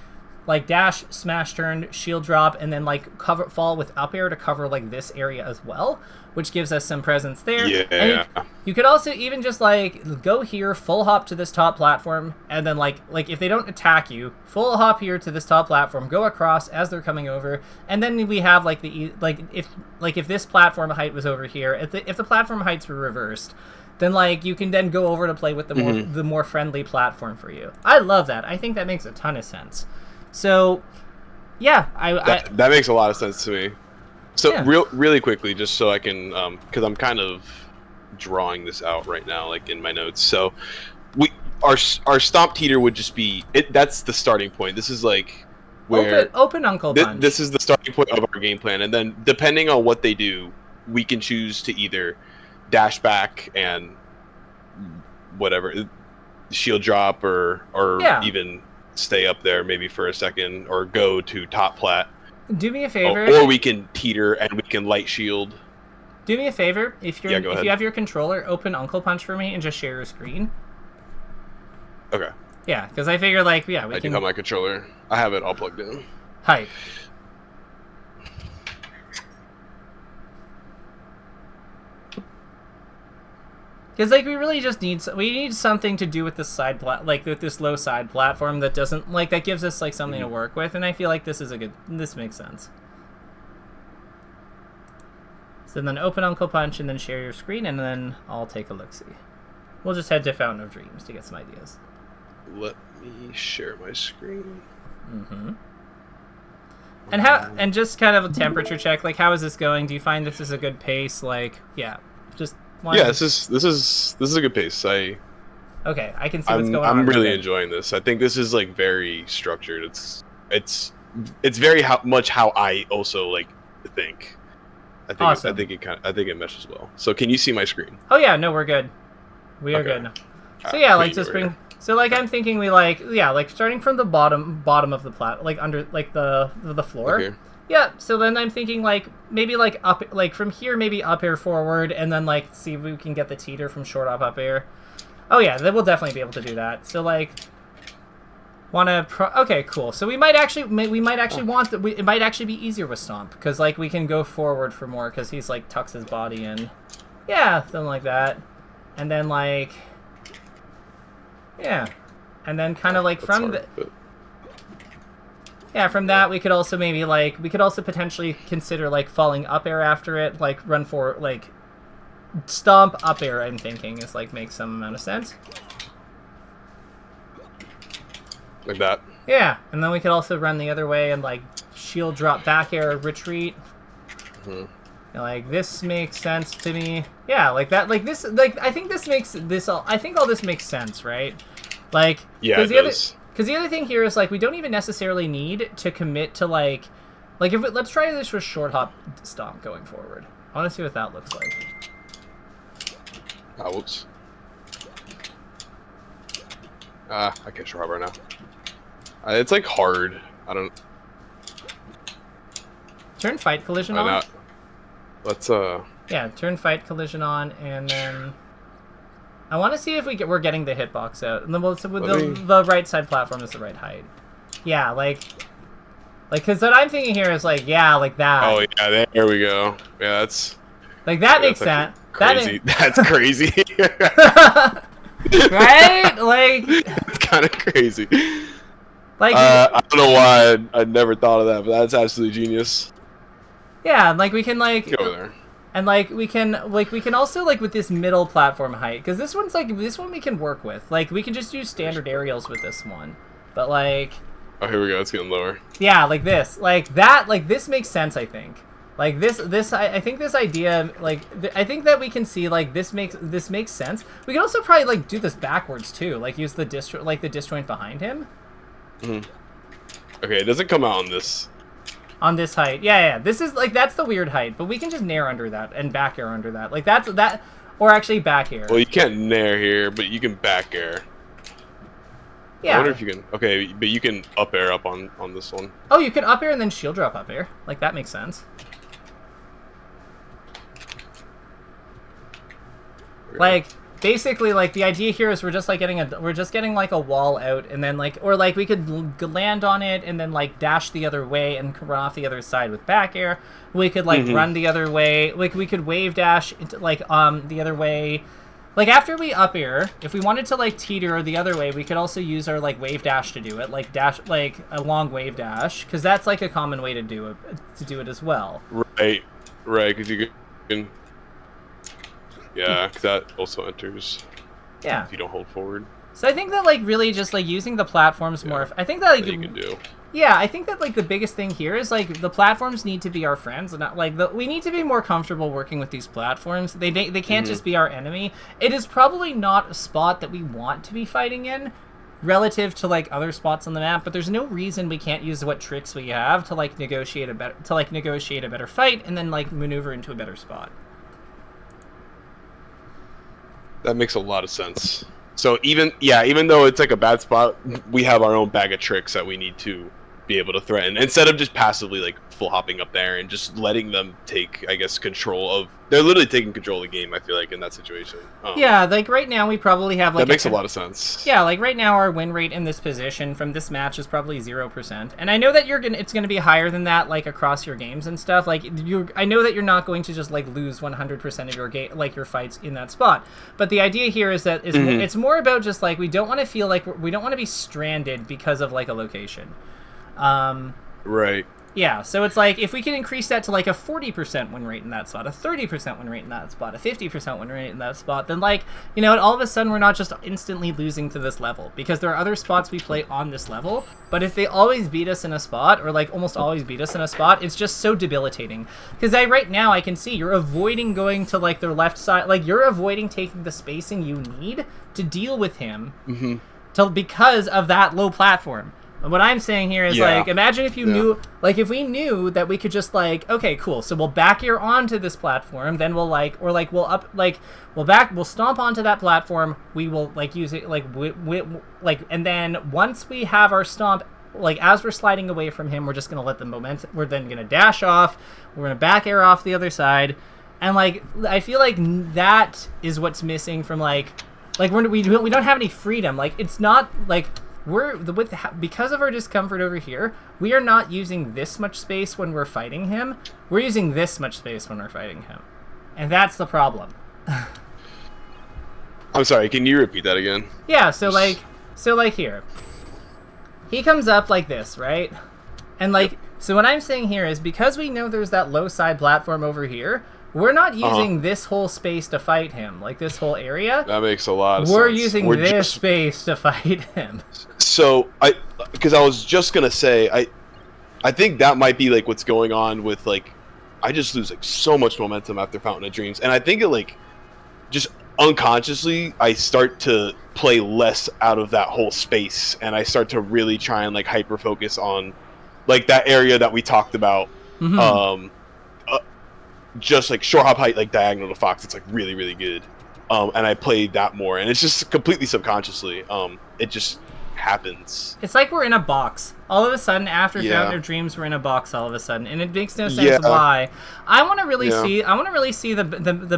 like dash smash turn shield drop, and then like fall with up air to cover like this area as well, which gives us some presence there. Yeah. And you could also even just like go here, full hop to this top platform, and then like if they don't attack you, full hop here to this top platform, go across as they're coming over, and then we have like if this platform height was over here, if the platform heights were reversed, then like you can then go over to play with the more friendly platform for you. I love that. I think that makes a ton of sense. So, yeah, that makes a lot of sense to me. So really quickly, just so I can, because I'm kind of drawing this out right now, like in my notes. So, our stomp teeter would just be it. That's the starting point. This is like where open Uncle Punch. This is the starting point of our game plan, and then depending on what they do, we can choose to either dash back and whatever shield drop or even stay up there maybe for a second or go to top plat. Do me a favor. Or we can teeter and we can light shield. Do me a favor. If you ahead. have your controller, open Uncle Punch for me and just share your screen. Okay. Yeah, because I figure like we do have my controller. I have it all plugged in. Hype. Because like we really just need something to do with this with this low side platform that doesn't that gives us like something to work with, and I feel like this makes sense. So then open Uncle Punch and then share your screen, and then I'll take a look-see. We'll just head to Fountain of Dreams to get some ideas. Let me share my screen. And just kind of a temperature check. Like, how is this going? Do you find this is a good pace? Like, yeah, just. This is a good pace. Okay, I can see what's going on. I'm really enjoying this. I think this is like very structured. It's very much how I also like to think. Awesome. I think it meshes well. So can you see my screen? Oh yeah, no, we're good. We are good. So yeah, like just bring. So like I'm thinking we like starting from the bottom of the under the floor. Okay. Yeah. So then I'm thinking like maybe like up from here maybe up air forward and then like see if we can get the teeter from short up air. Oh yeah, then we'll definitely be able to do that. So like. Okay, cool. So we might actually it might actually be easier with Stomp because like we can go forward for more because he's like tucks his body in. Yeah, something like that. And then like yeah. And then kind of like from that we could also maybe like potentially consider like falling up air after it, like run for like Stomp up air I'm thinking is like makes some amount of sense. Like that. Yeah, and then we could also run the other way and like shield drop back air retreat. And, like this makes sense to me. Yeah, like that. Like this. Like I think this makes this. I think all this makes sense, right? Like yeah, because the other thing here is like we don't even necessarily need to commit to like if let's try this with short hop Stomp going forward. I want to see what that looks like. Oh, whoops. I can't short hop right now. It's like hard. I don't. Turn fight collision on. Let's Yeah, turn fight collision on, and then I want to see if we're getting the hitbox out. And then the right side platform is the right height. Yeah, like because what I'm thinking here is like like that. Oh yeah, there we go. Yeah, that's like that makes sense. Crazy. That's crazy. Right? Like it's kind of crazy. Like I don't know why I never thought of that, but that's absolutely genius. Yeah, and like we can like go there. And like we can also like with this middle platform height because this one we can work with. Like we can just use standard aerials with this one. But like oh, here we go. It's getting lower. Yeah, like this. Like that like this makes sense, I think. Like this I think this idea like I think that we can see like this makes sense. We can also probably like do this backwards too. Like use the disjoint behind him. Okay, it doesn't come out on this. On this height. Yeah. This is like that's the weird height, but we can just nair under that and back air under that. Like that's that or actually back air. Well, you can't nair here, but you can back air. Yeah. I wonder if you can. Okay, but you can up air up on this one. Oh, you can up air and then shield drop up air. Like that makes sense. Like basically, like the idea here is we're just getting like a wall out, and then like or like we could land on it and then like dash the other way and run off the other side with back air. We could like run the other way. Like we could wave dash into like the other way. Like after we up air, if we wanted to like teeter the other way, we could also use our like wave dash to do it. Like dash like a long wave dash because that's like a common way to do it as well. Right, because you can. Yeah, because that also enters. Yeah. If you don't hold forward. So I think that like really just like using the platforms more. I think that like you can do. Yeah, I think that like the biggest thing here is like the platforms need to be our friends, and not like we need to be more comfortable working with these platforms. They can't just be our enemy. It is probably not a spot that we want to be fighting in, relative to like other spots on the map. But there's no reason we can't use what tricks we have to like negotiate a better fight, and then like maneuver into a better spot. That makes a lot of sense. So even though it's like a bad spot, we have our own bag of tricks that we need to be able to threaten instead of just passively like full hopping up there and just letting them take, I guess, control of. They're literally taking control of the game. I feel like in that situation. Yeah, like right now we probably have like that makes a lot of sense. Yeah, like right now our win rate in this position from this match is probably 0%, and I know that it's gonna be higher than that like across your games and stuff. Like I know that you're not going to just like lose 100% of your fights in that spot. But the idea here is that it's more about just like we don't want to feel like we don't want to be stranded because of like a location. Right. Yeah, so it's like if we can increase that to like a 40% win rate in that spot, a 30% win rate in that spot, a 50% win rate in that spot, then like, you know, all of a sudden we're not just instantly losing to this level because there are other spots we play on this level. But if they always beat us in a spot, or like almost always beat us in a spot, it's just so debilitating. Because right now I can see you're avoiding going to like their left side, like you're avoiding taking the spacing you need to deal with him because of that low platform. What I'm saying here is, like, imagine if you knew, like, if we knew that we could just, like, okay, cool, so we'll back here onto this platform, then we'll, like, or, like, we'll stomp onto that platform, we will, like, use it, like, and then once we have our stomp, like, as we're sliding away from him, we're just gonna let the momentum, we're then gonna dash off, we're gonna back air off the other side, and, like, I feel like that is what's missing from, like, we don't have any freedom, like, it's not, like, because of our discomfort over here, we are not using this much space when we're fighting him. We're using this much space when we're fighting him. And that's the problem. I'm sorry, can you repeat that again? Yeah, so like here. He comes up like this, right? And like, so what I'm saying here is because we know there's that low side platform over here, we're not using this whole space to fight him, like this whole area. That makes a lot of sense. We're using this space to fight him. So, because I was just going to say, I think that might be, like, what's going on with, like, I just lose, like, so much momentum after Fountain of Dreams. And I think it, like, just unconsciously, I start to play less out of that whole space. And I start to really try and, like, hyper-focus on, like, that area that we talked about. Just like short hop height, like diagonal to Fox, it's like really, really good. And I played that more, and it's just completely subconsciously. It just happens. It's like we're in a box. All of a sudden, after Fountain of Dreams, we're in a box all of a sudden, and it makes no sense why. I want to really see. I want to really see the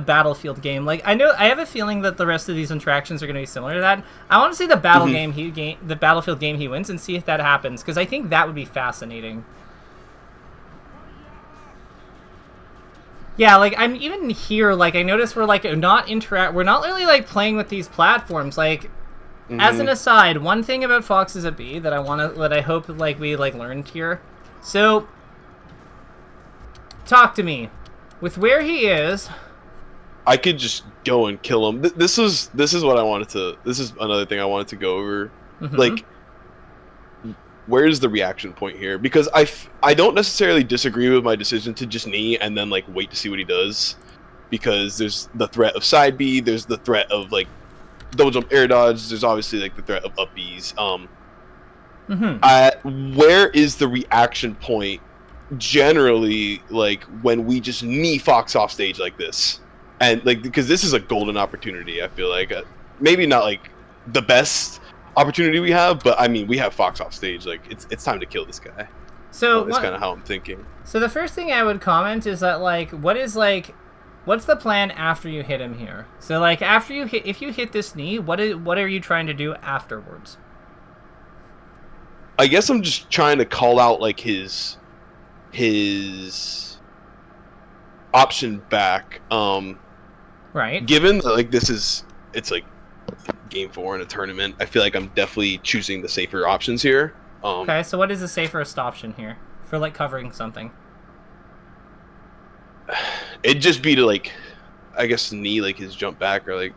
Battlefield game. Like I have a feeling that the rest of these interactions are going to be similar to that. I want to see the the Battlefield game he wins, and see if that happens, because I think that would be fascinating. Yeah, like, I'm even here, like, I notice we're, like, we're not really, like, playing with these platforms, like, as an aside, one thing about Fox's at B that I hope, like, we, like, learned here, so, talk to me, with where he is, I could just go and kill him. This is what I wanted to, this is another thing I wanted to go over, like, where's the reaction point here? Because I don't necessarily disagree with my decision to just knee and then like wait to see what he does, because there's the threat of side B, there's the threat of like double jump air dodge, there's obviously like the threat of up Bs. Where is the reaction point generally, like when we just knee Fox off stage like this? And like, because this is a golden opportunity, I feel like maybe not like the best opportunity we have, but I mean, we have Fox off stage, like it's time to kill this guy. So that's kind of how I'm thinking. So the first thing I would comment is that, like, what's the plan after you hit him here? So like if you hit this knee, what are you trying to do afterwards? I guess I'm just trying to call out like his option back. Right. Given that like it's like game 4 in a tournament, I feel like I'm definitely choosing the safer options here. Okay, so what is the safest option here for like covering something? It'd just be to like, I guess, knee like his jump back, or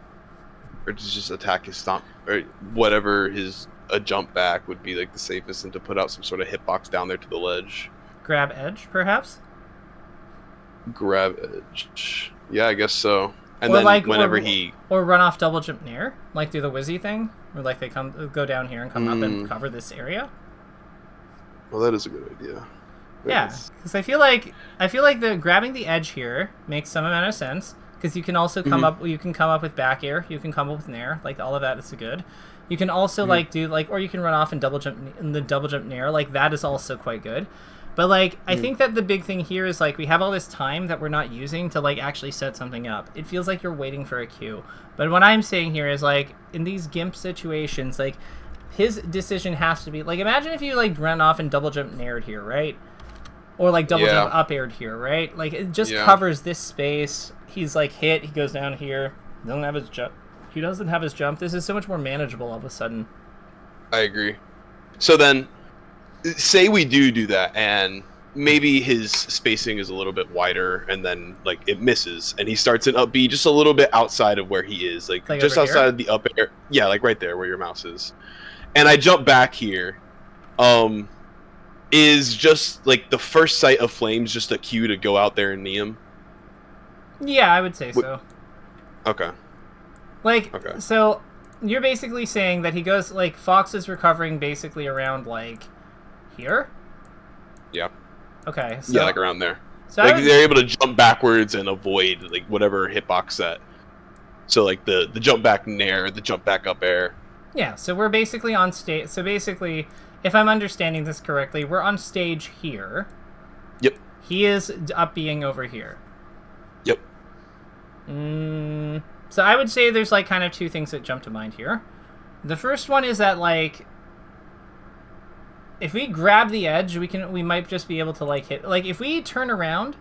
to just attack his stomp, or whatever a jump back would be like the safest, and to put out some sort of hitbox down there to the ledge. Grab edge, perhaps. Grab edge. Yeah, I guess so. And or then like, whenever or run off double jump near, like do the Wizzy thing, where like they go down here and come up and cover this area. Well, that is a good idea. Yeah, because I feel like the grabbing the edge here makes some amount of sense, because you can also come up. You can come up with back air. You can come up with nair. Like all of that is good. You can also like do like, or you can run off and double jump nair. Like that is also quite good. But, like, I think that the big thing here is, like, we have all this time that we're not using to, like, actually set something up. It feels like you're waiting for a cue. But what I'm saying here is, like, in these GIMP situations, like, his decision has to be... Like, imagine if you, like, run off and double jump naired here, right? Or, like, double jump up aired here, right? Like, it just covers this space. He's, like, hit. He goes down here. He doesn't have his jump. He doesn't have his jump. This is so much more manageable all of a sudden. I agree. So then... Say we do that, and maybe his spacing is a little bit wider, and then like it misses, and he starts an up B just a little bit outside of where he is, like just outside of the up air. Yeah, like right there where your mouse is. And I jump back here. Is just like the first sight of flames just a cue to go out there and knee him? Yeah, I would say so. Okay. So you're basically saying that he goes, like, Fox is recovering basically around, like, Here? Yeah. Okay. So, yeah, like around there. So like they're able to jump backwards and avoid like whatever hitbox set. So like the jump back nair, the jump back up air. Yeah, so we're basically on stage. So basically, if I'm understanding this correctly, we're on stage here. Yep. He is up being over here. Yep. So I would say there's like kind of two things that jump to mind here. The first one is that like if we grab the edge, we might just be able to like hit, like if we turn around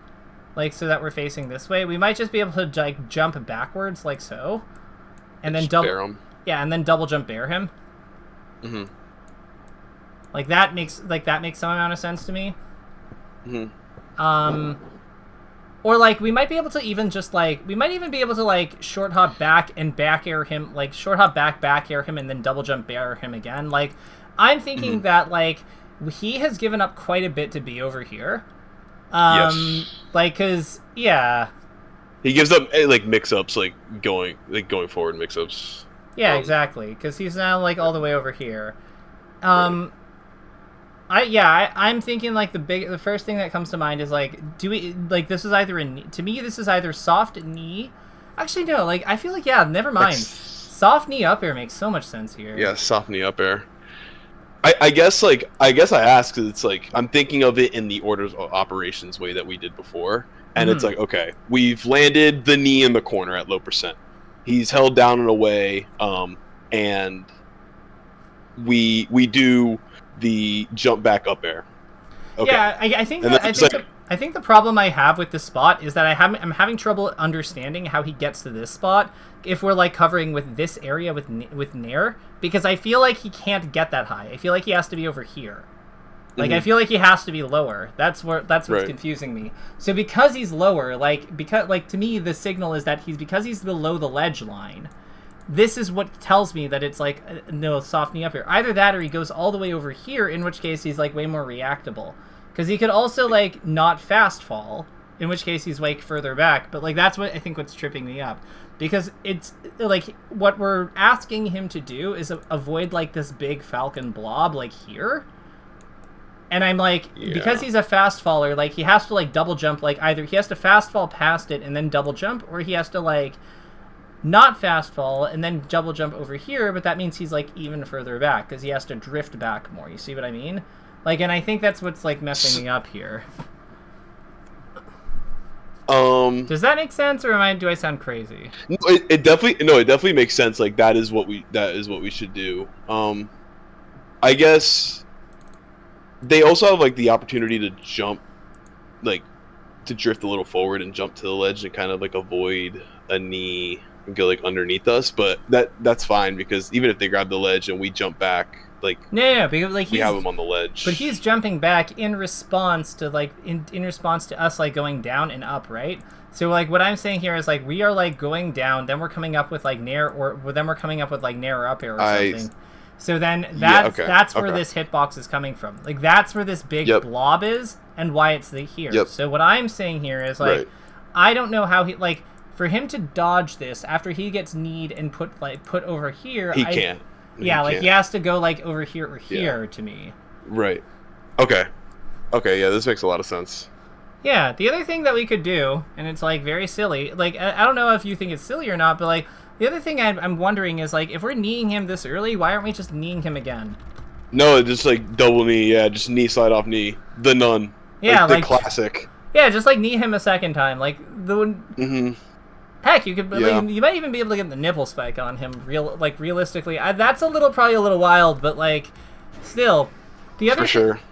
like so that we're facing this way, we might just be able to like jump backwards like so. And then double bear him. Yeah, and then double jump bear him. Mhm. Like that makes some amount of sense to me. Mhm. Or like we might be able to even just like we might even be able to like short hop back and back air him, like short hop back air him and then double jump bear him again. Like I'm thinking that like he has given up quite a bit to be over here. Yes. Like cuz yeah. He gives up like mix-ups like going forward mix-ups. Yeah, exactly, cuz he's now like all the way over here. I'm thinking like the first thing that comes to mind is like, do we like this is either to me this is either soft knee. Actually no, like I feel like never mind. Soft knee up air makes so much sense here. Yeah, soft knee up air. I guess I ask because it's like I'm thinking of it in the orders of operations way that we did before, and it's like okay, we've landed the knee in the corner at low percent. He's held down and away, and we do the jump back up air. Okay. Yeah, I think the problem I have with this spot is that I'm having trouble understanding how he gets to this spot if we're like covering with this area with Nair, because I feel like he can't get that high. I feel like he has to be over here. Like I feel like he has to be lower. That's what's confusing me. So because he's lower, because to me the signal is that because he's below the ledge line. This is what tells me that it's like no soft knee up here. Either that or he goes all the way over here, in which case he's like way more reactable. Because he could also like not fast fall, in which case he's like further back. But like that's what I think what's tripping me up. Because it's like what we're asking him to do is avoid like this big Falcon blob like here. And I'm like, because he's a fast faller, like he has to like double jump, like either he has to fast fall past it and then double jump, or he has to like not fast fall and then double jump over here, but that means he's like even further back because he has to drift back more. You see what I mean? Like, and I think that's what's like messing me up here. Does that make sense, or do I sound crazy? No, it definitely makes sense. Like that is what we should do. I guess they also have like the opportunity to jump, like to drift a little forward and jump to the ledge and kind of like avoid a knee and go like underneath us, but that's fine because even if they grab the ledge and we jump back, like because like we have him on the ledge. But he's jumping back in response to like in response to us like going down and up, right? So like what I'm saying here is like we are like going down, then we're coming up with like nair or up air or something. So then that's where this hitbox is coming from. Like that's where this big blob is and why it's here. So what I'm saying here is like I don't know how he like for him to dodge this after he gets kneed and put over here. He can't. He has to go like over here or here to me. Right. Okay. Yeah, this makes a lot of sense. Yeah. The other thing that we could do, and it's like very silly. Like I don't know if you think it's silly or not, but like the other thing I'm wondering is like if we're kneeing him this early, why aren't we just kneeing him again? No, just like double knee. Yeah, just knee slide off knee. The nun. Yeah, like the classic. Yeah, just like knee him a second time. Like the. Heck, you could. You might even be able to get the nipple spike on him. Realistically, that's probably a little wild, but like, still, the other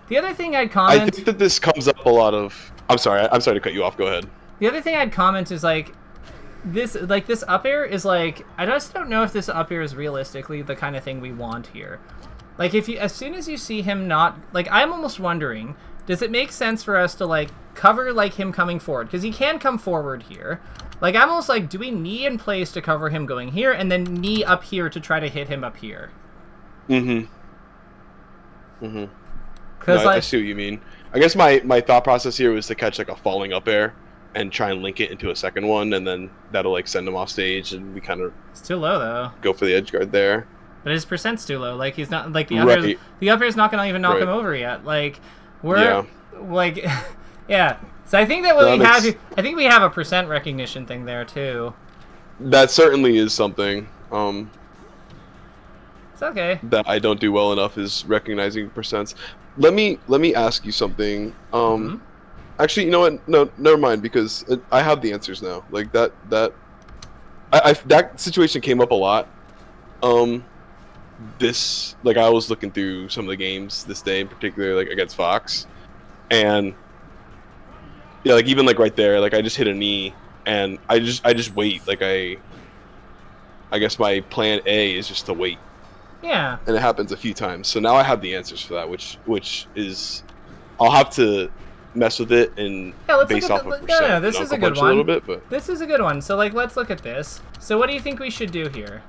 the other thing I'd comment. I think that this comes up a lot of. I'm sorry to cut you off. Go ahead. The other thing I'd comment is like, this up air is like I just don't know if this up air is realistically the kind of thing we want here. Like as soon as you see him not like, I'm almost wondering, does it make sense for us to like cover like him coming forward because he can come forward here. Like, I'm almost like, do we knee in place to cover him going here, and then knee up here to try to hit him up here? Because I see what you mean. I guess my thought process here was to catch like a falling up air and try and link it into a second one, and then that'll like send him off stage, and we kind of it's too low though. Go for the edge guard there. But his percent's too low. Like, he's not, like, the up air's not going to even knock him over yet. Like, we're, like, yeah. So I think that I think we have a percent recognition thing there, too. That certainly is something. It's okay. That I don't do well enough is recognizing percents. Let me ask you something. Actually, you know what? No, never mind, because I have the answers now. Like, that situation came up a lot. Like, I was looking through some of the games this day in particular, like against Fox, and yeah, like even like right there, like I just hit a knee, and I just wait. Like I guess my plan A is just to wait. Yeah. And it happens a few times, so now I have the answers for that, which is I'll have to mess with it and based off of percent. No, this is a good one. A little bit, but this is a good one. So like, let's look at this. So what do you think we should do here?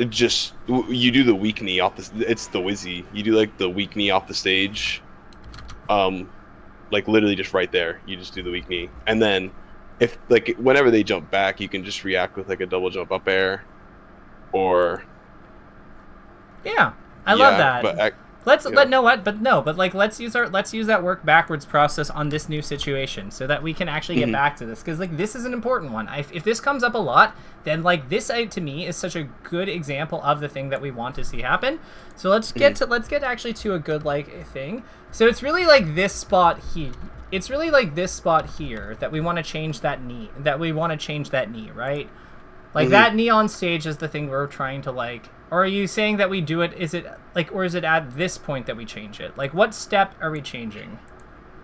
Just you do the weak knee off the. It's the Wizzy. You do like the weak knee off the stage. Like literally just right there. You just do the weak knee, and then if like whenever they jump back, you can just react with like a double jump up air, or. Yeah, I love that. But let's use that work backwards process on this new situation so that we can actually get back to this, because like this is an important one. If this comes up a lot, then like this to me is such a good example of the thing that we want to see happen. So let's get actually to a good like thing. So it's really like this spot here. It's really like this spot here that we want to change that knee. Right? Like that knee on stage is the thing we're trying to like. Or are you saying that we do it, is it at this point that we change it? Like, what step are we changing?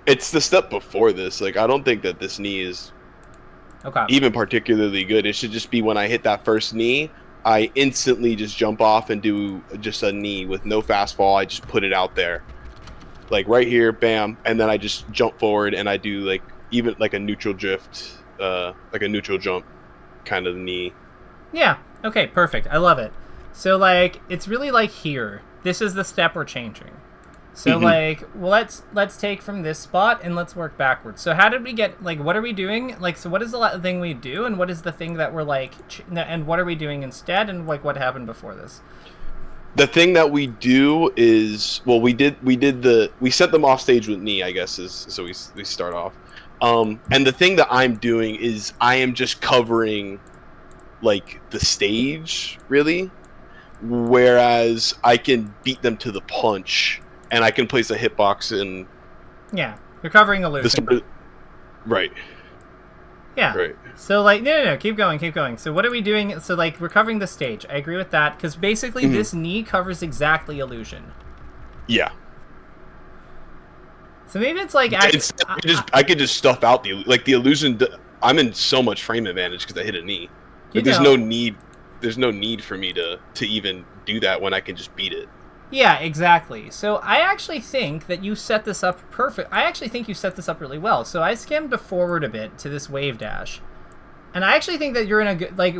It's the step before this. Like, I don't think that this knee is even particularly good. It should just be when I hit that first knee, I instantly just jump off and do just a knee with no fast fall. I just put it out there. Like, right here, bam, and then I just jump forward and I do, like, even, like, a neutral drift, like a neutral jump kind of knee. Yeah, okay, perfect. I love it. So, like, it's really, like, here. This is the step we're changing. So, like, well, let's take from this spot and let's work backwards. So how did we get, like, what are we doing? Like, so what is the thing we do, and what is the thing that we're, like, and what are we doing instead, and, like, what happened before this? The thing that we do is, well, we set them off stage with knee, I guess, so we start off. And the thing that I'm doing is I am just covering, like, the stage, really. Whereas I can beat them to the punch, and I can place a hitbox in. Yeah, you're covering illusion. Right. Yeah. Right. So like, no, keep going. So what are we doing? So like, we're covering the stage. I agree with that, because basically this knee covers exactly illusion. Yeah. So maybe it's like I could just stuff out the illusion. I'm in so much frame advantage because I hit a knee. Like, there's no need for me to even do that when I can just beat it. Yeah, exactly. So I actually think that you set this up perfect. I actually think you set this up really well. So I skimmed forward a bit to this wave dash. And I actually think that you're in a good, like,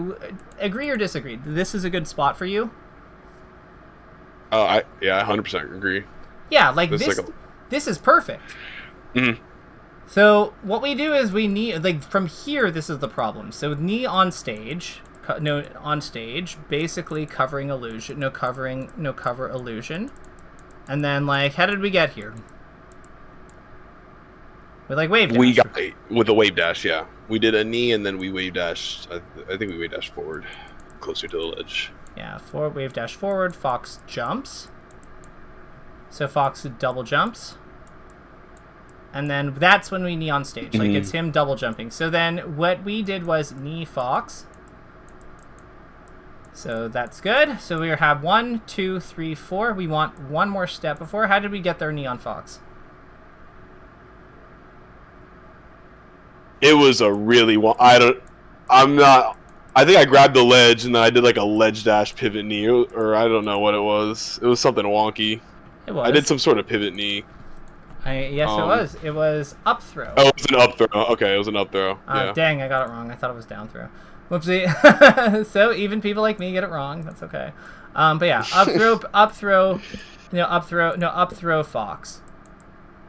agree or disagree, this is a good spot for you? I 100% agree. Yeah, like this is perfect. So what we do is we need, like, from here, this is the problem. So knee on stage, basically covering illusion, cover illusion. And then, like, how did we get here? With, like, wave dash. We got with a wave dash, yeah. We did a knee and then we wave dashed. I think we wave dashed forward, closer to the ledge. Yeah, wave dash forward. Fox jumps. So Fox double jumps. And then that's when we knee on stage. Like, it's him double jumping. So then what we did was knee Fox. So that's good. So we have 1, 2, 3, 4. We want one more step before. How did we get their knee on Fox? It was a really I think I grabbed the ledge and then I did like a ledge dash pivot knee, or I don't know what it was. It was something wonky. It was. I did some sort of pivot knee. Yes, it was. It was up throw. Oh, it was an up throw. Okay, it was an up throw. Yeah. Dang, I got it wrong. I thought it was down throw. Whoopsie. So even people like me get it wrong. That's okay. But yeah, up throw Fox.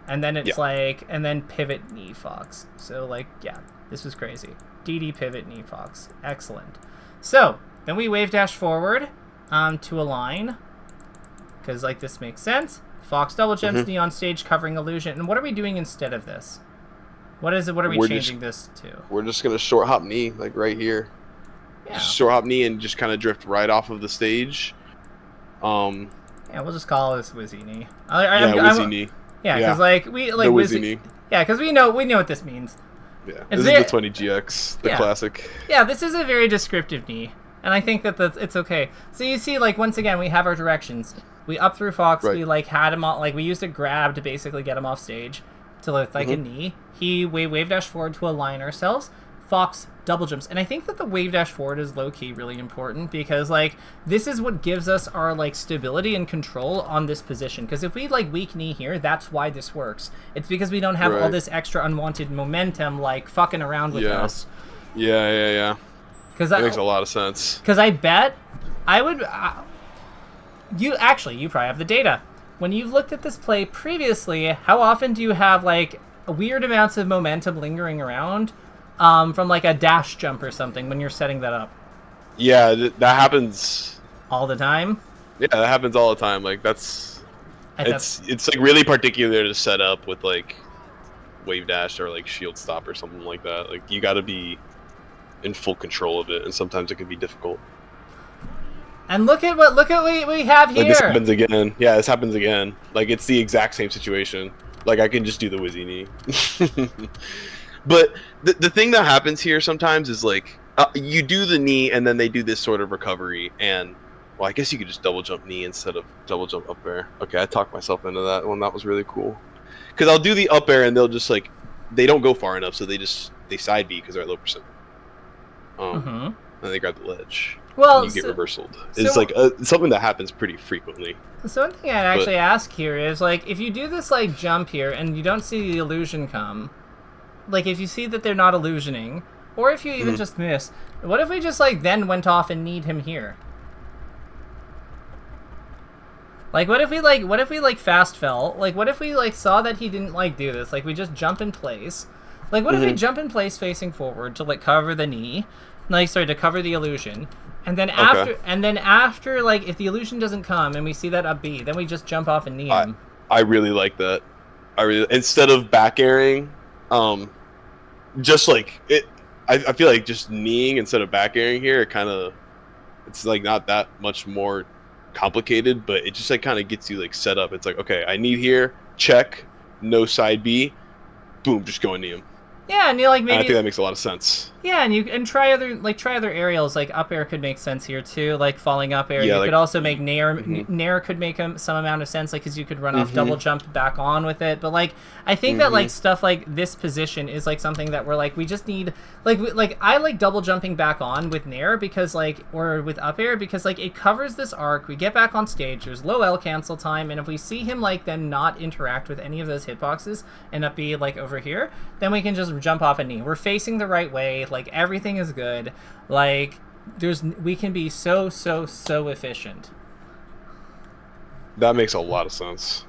And then it's and then pivot knee Fox. So like, yeah, this was crazy. DD pivot knee Fox. Excellent. So Then we wave dash forward to align. Because, like, this makes sense. Fox double jumps knee on stage, covering illusion. And what are we doing instead of this? What is it? What are we changing this to? We're just going to short hop knee, like right here. Yeah. Just short hop knee and just kind of drift right off of the stage. Yeah, we'll just call this Wizzy knee. Wizzy knee. Yeah, because like the Wizzy knee. Yeah, because we know what this means. Yeah, this is the 20GX, the classic. Yeah, this is a very descriptive knee, and I think that it's okay. So you see, like, once again, we have our directions. We up through Fox. Right. We like had him on, like we used a grab to basically get him off stage to look like a knee. We wave dash forward to align ourselves. Fox double jumps, and I think that the wave dash forward is low key really important because like this is what gives us our like stability and control on this position. Because if we like weak knee here, that's why this works. It's because we don't have all this extra unwanted momentum like fucking around with us. Yeah. Because that makes a lot of sense. Because I bet I would. You probably have the data. When you've looked at this play previously, how often do you have like weird amounts of momentum lingering around? From like a dash jump or something when you're setting that up. Yeah, that happens all the time. Yeah, that happens all the time. Like it's like really particular to set up with like wave dash or like shield stop or something like that. Like you got to be in full control of it, and sometimes it can be difficult. And look at what we have here. Like this happens again. Yeah, this happens again. Like it's the exact same situation. Like I can just do the Wizzy knee. But the thing that happens here sometimes is like you do the knee and then they do this sort of recovery, and well, I guess you could just double jump knee instead of double jump up air. Okay, I talked myself into that one. That was really cool. Because I'll do the up air and they'll just like they don't go far enough, so they side B because they're at low percent. And they grab the ledge. Well, and you get reversaled. It's like something that happens pretty frequently. So one thing I'd actually ask here is like if you do this like jump here and you don't see the illusion come. Like, if you see that they're not illusioning, or if you even just miss, what if we just, like, then went off and kneed him here? Like, what if we fast fell? Like, what if we, like, saw that he didn't, like, do this? Like, we just jump in place. Like, what if we jump in place facing forward to, like, cover the knee? Like, sorry, to cover the illusion. And then after, like, if the illusion doesn't come and we see that up B, then we just jump off and knee him. I really like that. Instead of back airing, just like it, I feel like just kneeing instead of back airing here, it's like not that much more complicated, but it just like kind of gets you like set up. It's like, okay, I need here, check, no side B, boom, just go and knee him. Yeah, and you like maybe. And I think that makes a lot of sense. Yeah, and try other aerials. Like up air could make sense here too. Like falling up air. Yeah, you could also make nair. Nair could make some amount of sense, like because you could run off double jump back on with it. But like I think that like stuff like this position is like something that we're like we just need like I like double jumping back on with nair because like or with up air because like it covers this arc. We get back on stage. There's low L cancel time, and if we see him like then not interact with any of those hitboxes and up be like over here, then we can just jump off a knee. We're facing the right way. Like everything is good. Like we can be so efficient. That makes a lot of sense.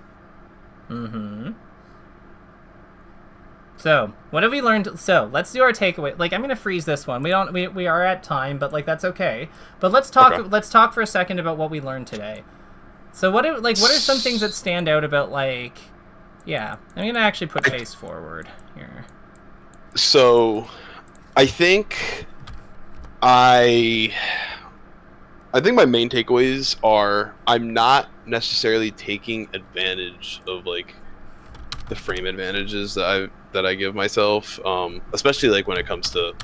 So what have we learned? So let's do our takeaway. Like I'm gonna freeze this one. We are at time, but like that's okay. But let's talk. Okay. Let's talk for a second about what we learned today. So what are some things that stand out about like? Yeah, I'm gonna actually put face forward here. So, I think my main takeaways are I'm not necessarily taking advantage of like the frame advantages that I give myself, especially like when it comes to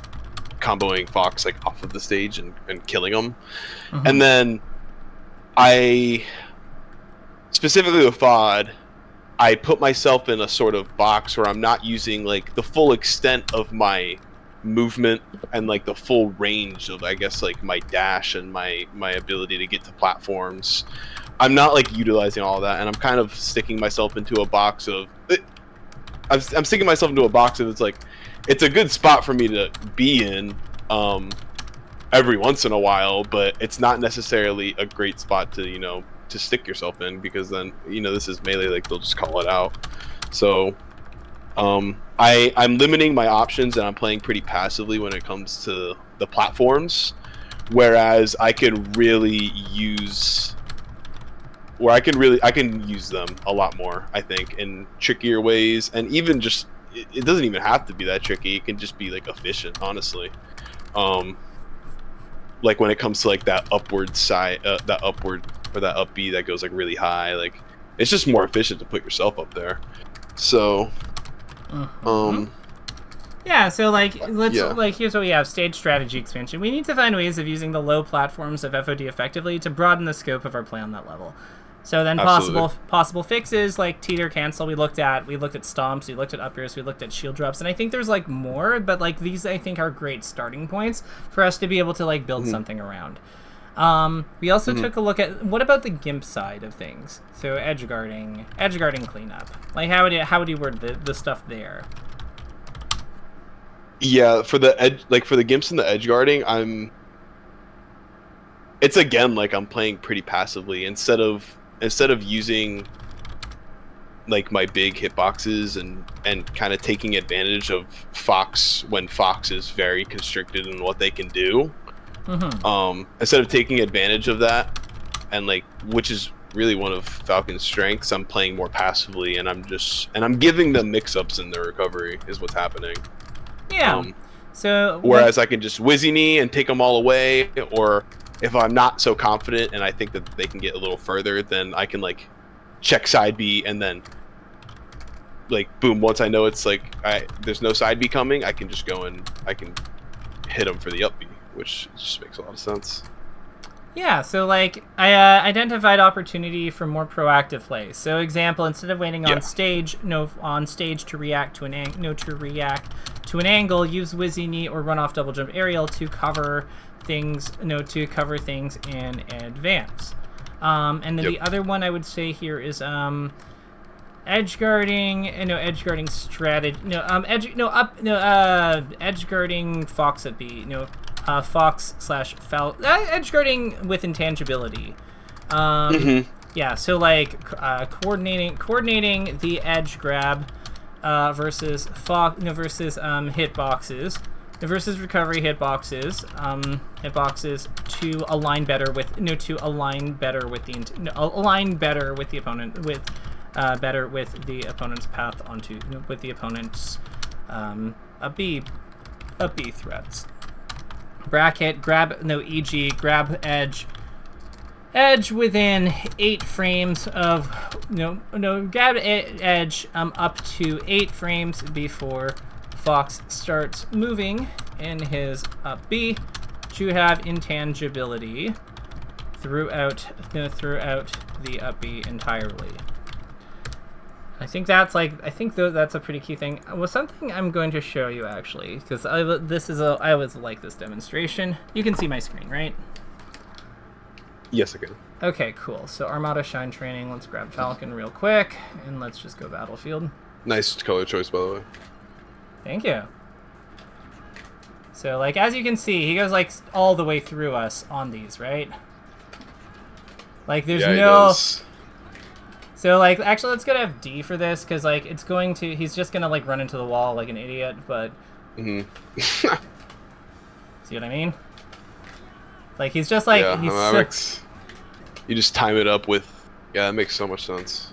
comboing Fox like off of the stage and killing them. And then I specifically with FOD, I put myself in a sort of box where I'm not using like the full extent of my movement and like the full range of I guess like my dash and my ability to get to platforms. I'm not like utilizing all of that, and I'm kind of sticking myself into a box of I'm sticking myself into a box of it's a good spot for me to be in every once in a while, but it's not necessarily a great spot to to stick yourself in, because then this is melee, like they'll just call it out. So I'm limiting my options, and I'm playing pretty passively when it comes to the platforms, whereas I can use them a lot more, I think, in trickier ways, and even just it doesn't even have to be that tricky. It can just be like efficient, honestly. Like when it comes to like that upward side, that upward or that up B that goes like really high, like it's just more efficient to put yourself up there. So, yeah, so like here's what we have: stage strategy expansion. We need to find ways of using the low platforms of FOD effectively to broaden the scope of our play on that level. So then possible fixes like teeter cancel we looked at stomps, we looked at up airs, we looked at shield drops, and I think there's like more, but like these I think are great starting points for us to be able to like build something around. We also took a look at what about the GIMP side of things. So edge guarding cleanup. Like how would you word the stuff there? Yeah, for the edge, like for the gimps and the edge guarding, it's again like I'm playing pretty passively instead of using like my big hitboxes and kind of taking advantage of Fox when Fox is very constricted in what they can do. Instead of taking advantage of that, and like which is really one of Falcon's strengths, I'm playing more passively, and I'm giving them mix-ups in their recovery is what's happening. Yeah. So whereas I can just Wizzy knee and take them all away, or if I'm not so confident and I think that they can get a little further, then I can like check side B and then like boom. Once I know it's like there's no side B coming, I can just go and I can hit them for the up B, which just makes a lot of sense. Yeah, so like I identified opportunity for more proactive play. So example, instead of waiting on stage, to react to an angle, use Wizzy knee or run off double jump aerial to cover things, in advance. And then the other one I would say here is edge guarding, strategy. Edge guarding Fox at B. Fox/Falcon. Edge guarding with intangibility. Yeah, so like coordinating the edge grab versus hitboxes. Versus recovery hitboxes, to align better with the opponent, better with the opponent's path onto with the opponent's up B threats. Bracket grab grab edge within 8 frames of grab edge up to 8 frames before Fox starts moving in his up B to have intangibility throughout the up B entirely. That's a pretty key thing. Well, something I'm going to show you actually, because I always like this demonstration. You can see my screen, right? Yes, I can. Okay, cool. So Armada Shine training. Let's grab Falcon real quick, and let's just go Battlefield. Nice color choice, by the way. Thank you. So, like, as you can see, he goes, like, all the way through us on these, right? Like, there's no... So, like, actually, let's go to FD for this, because, like, he's just gonna, like, run into the wall like an idiot, but... See what I mean? Like, he's just, like... Yeah, you just time it up with... Yeah, that makes so much sense.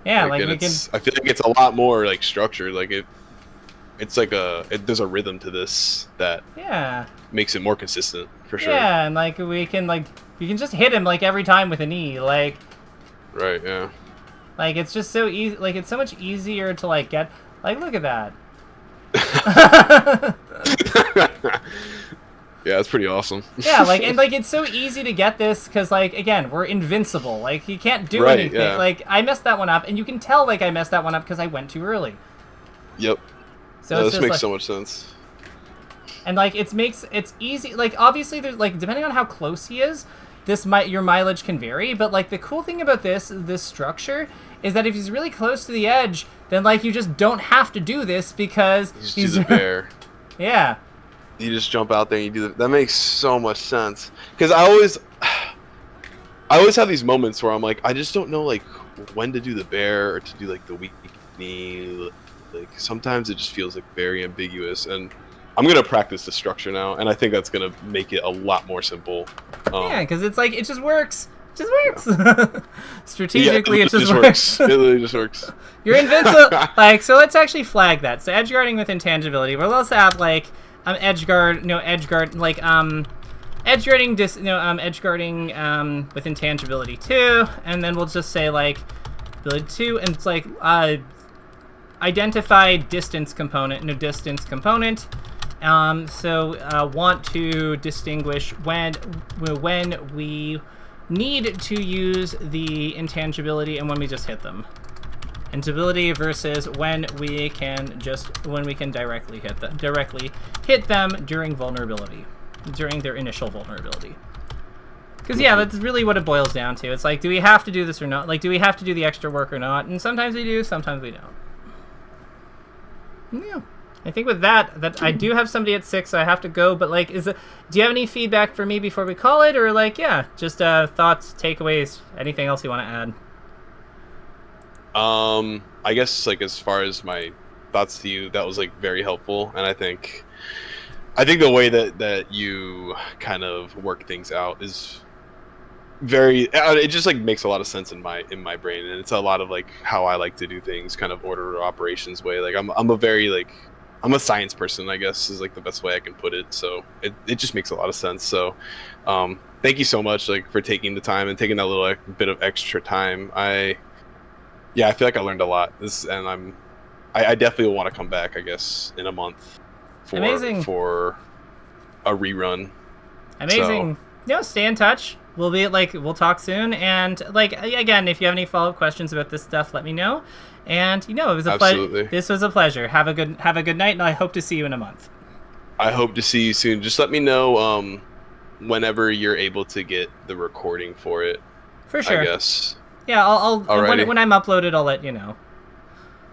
Yeah, like I feel like it's a lot more, like, structured, like, it's like there's a rhythm to this that makes it more consistent for sure. Yeah, and like we can just hit him like every time with a knee, like. Right. Yeah. Like it's just so easy. Like it's so much easier to like get. Like look at that. Yeah, that's pretty awesome. Yeah, like and like it's so easy to get this because like again we're invincible. Like he can't do anything. Yeah. Like I messed that one up, and you can tell like I messed that one up because I went too early. Yep. So this makes so much sense. And like it's easy. Like obviously there's like depending on how close he is, your mileage can vary. But like the cool thing about this structure is that if he's really close to the edge, then like you just don't have to do this because he's a bear. Yeah. You just jump out there and you do that. That makes so much sense. Because I always have these moments where I'm like, I just don't know like when to do the bear or to do like the weak knee. Like sometimes it just feels like very ambiguous, and I'm gonna practice the structure now, and I think that's gonna make it a lot more simple. Yeah, because it's like it just works. It just works. Yeah. Strategically, it just works. It literally just works. You're invincible. Like, so let's actually flag that. So edge guarding with intangibility. We'll also have like edge guard, edge guard, like edge guarding, edge guarding with intangibility 2, and then we'll just say like ability 2, and it's like identify distance component, distance component. So want to distinguish when we need to use the intangibility and when we just hit them. Intangibility versus when we can directly hit them during vulnerability, during their initial vulnerability. Because yeah, that's really what it boils down to. It's like, do we have to do this or not? Like, do we have to do the extra work or not? And sometimes we do, sometimes we don't. Yeah. I think with that I do have somebody at 6, so I have to go. But like, do you have any feedback for me before we call it, or like, yeah, just thoughts, takeaways, anything else you want to add? I guess like as far as my thoughts to you, that was like very helpful, and I think the way that you kind of work things out is very. It just like makes a lot of sense in my brain, and it's a lot of like how I like to do things, kind of order of operations way. Like I'm a very like. I'm a science person, I guess, is like the best way I can put it. So it just makes a lot of sense. So thank you so much like for taking the time and taking that little bit of extra time. I feel like I learned a lot. And I definitely want to come back, I guess, in a month for a rerun. Amazing. So, stay in touch. We'll talk soon, and like again, if you have any follow-up questions about this stuff, let me know. And it was a pleasure. This was a pleasure. Have a good night, and I hope to see you in a month. I hope to see you soon. Just let me know whenever you're able to get the recording for it. For sure. I guess. Yeah, I'll when I'm uploaded, I'll let you know.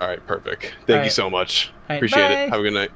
All right, perfect. Thank you so much. Right, Appreciate bye. it. Have a good night.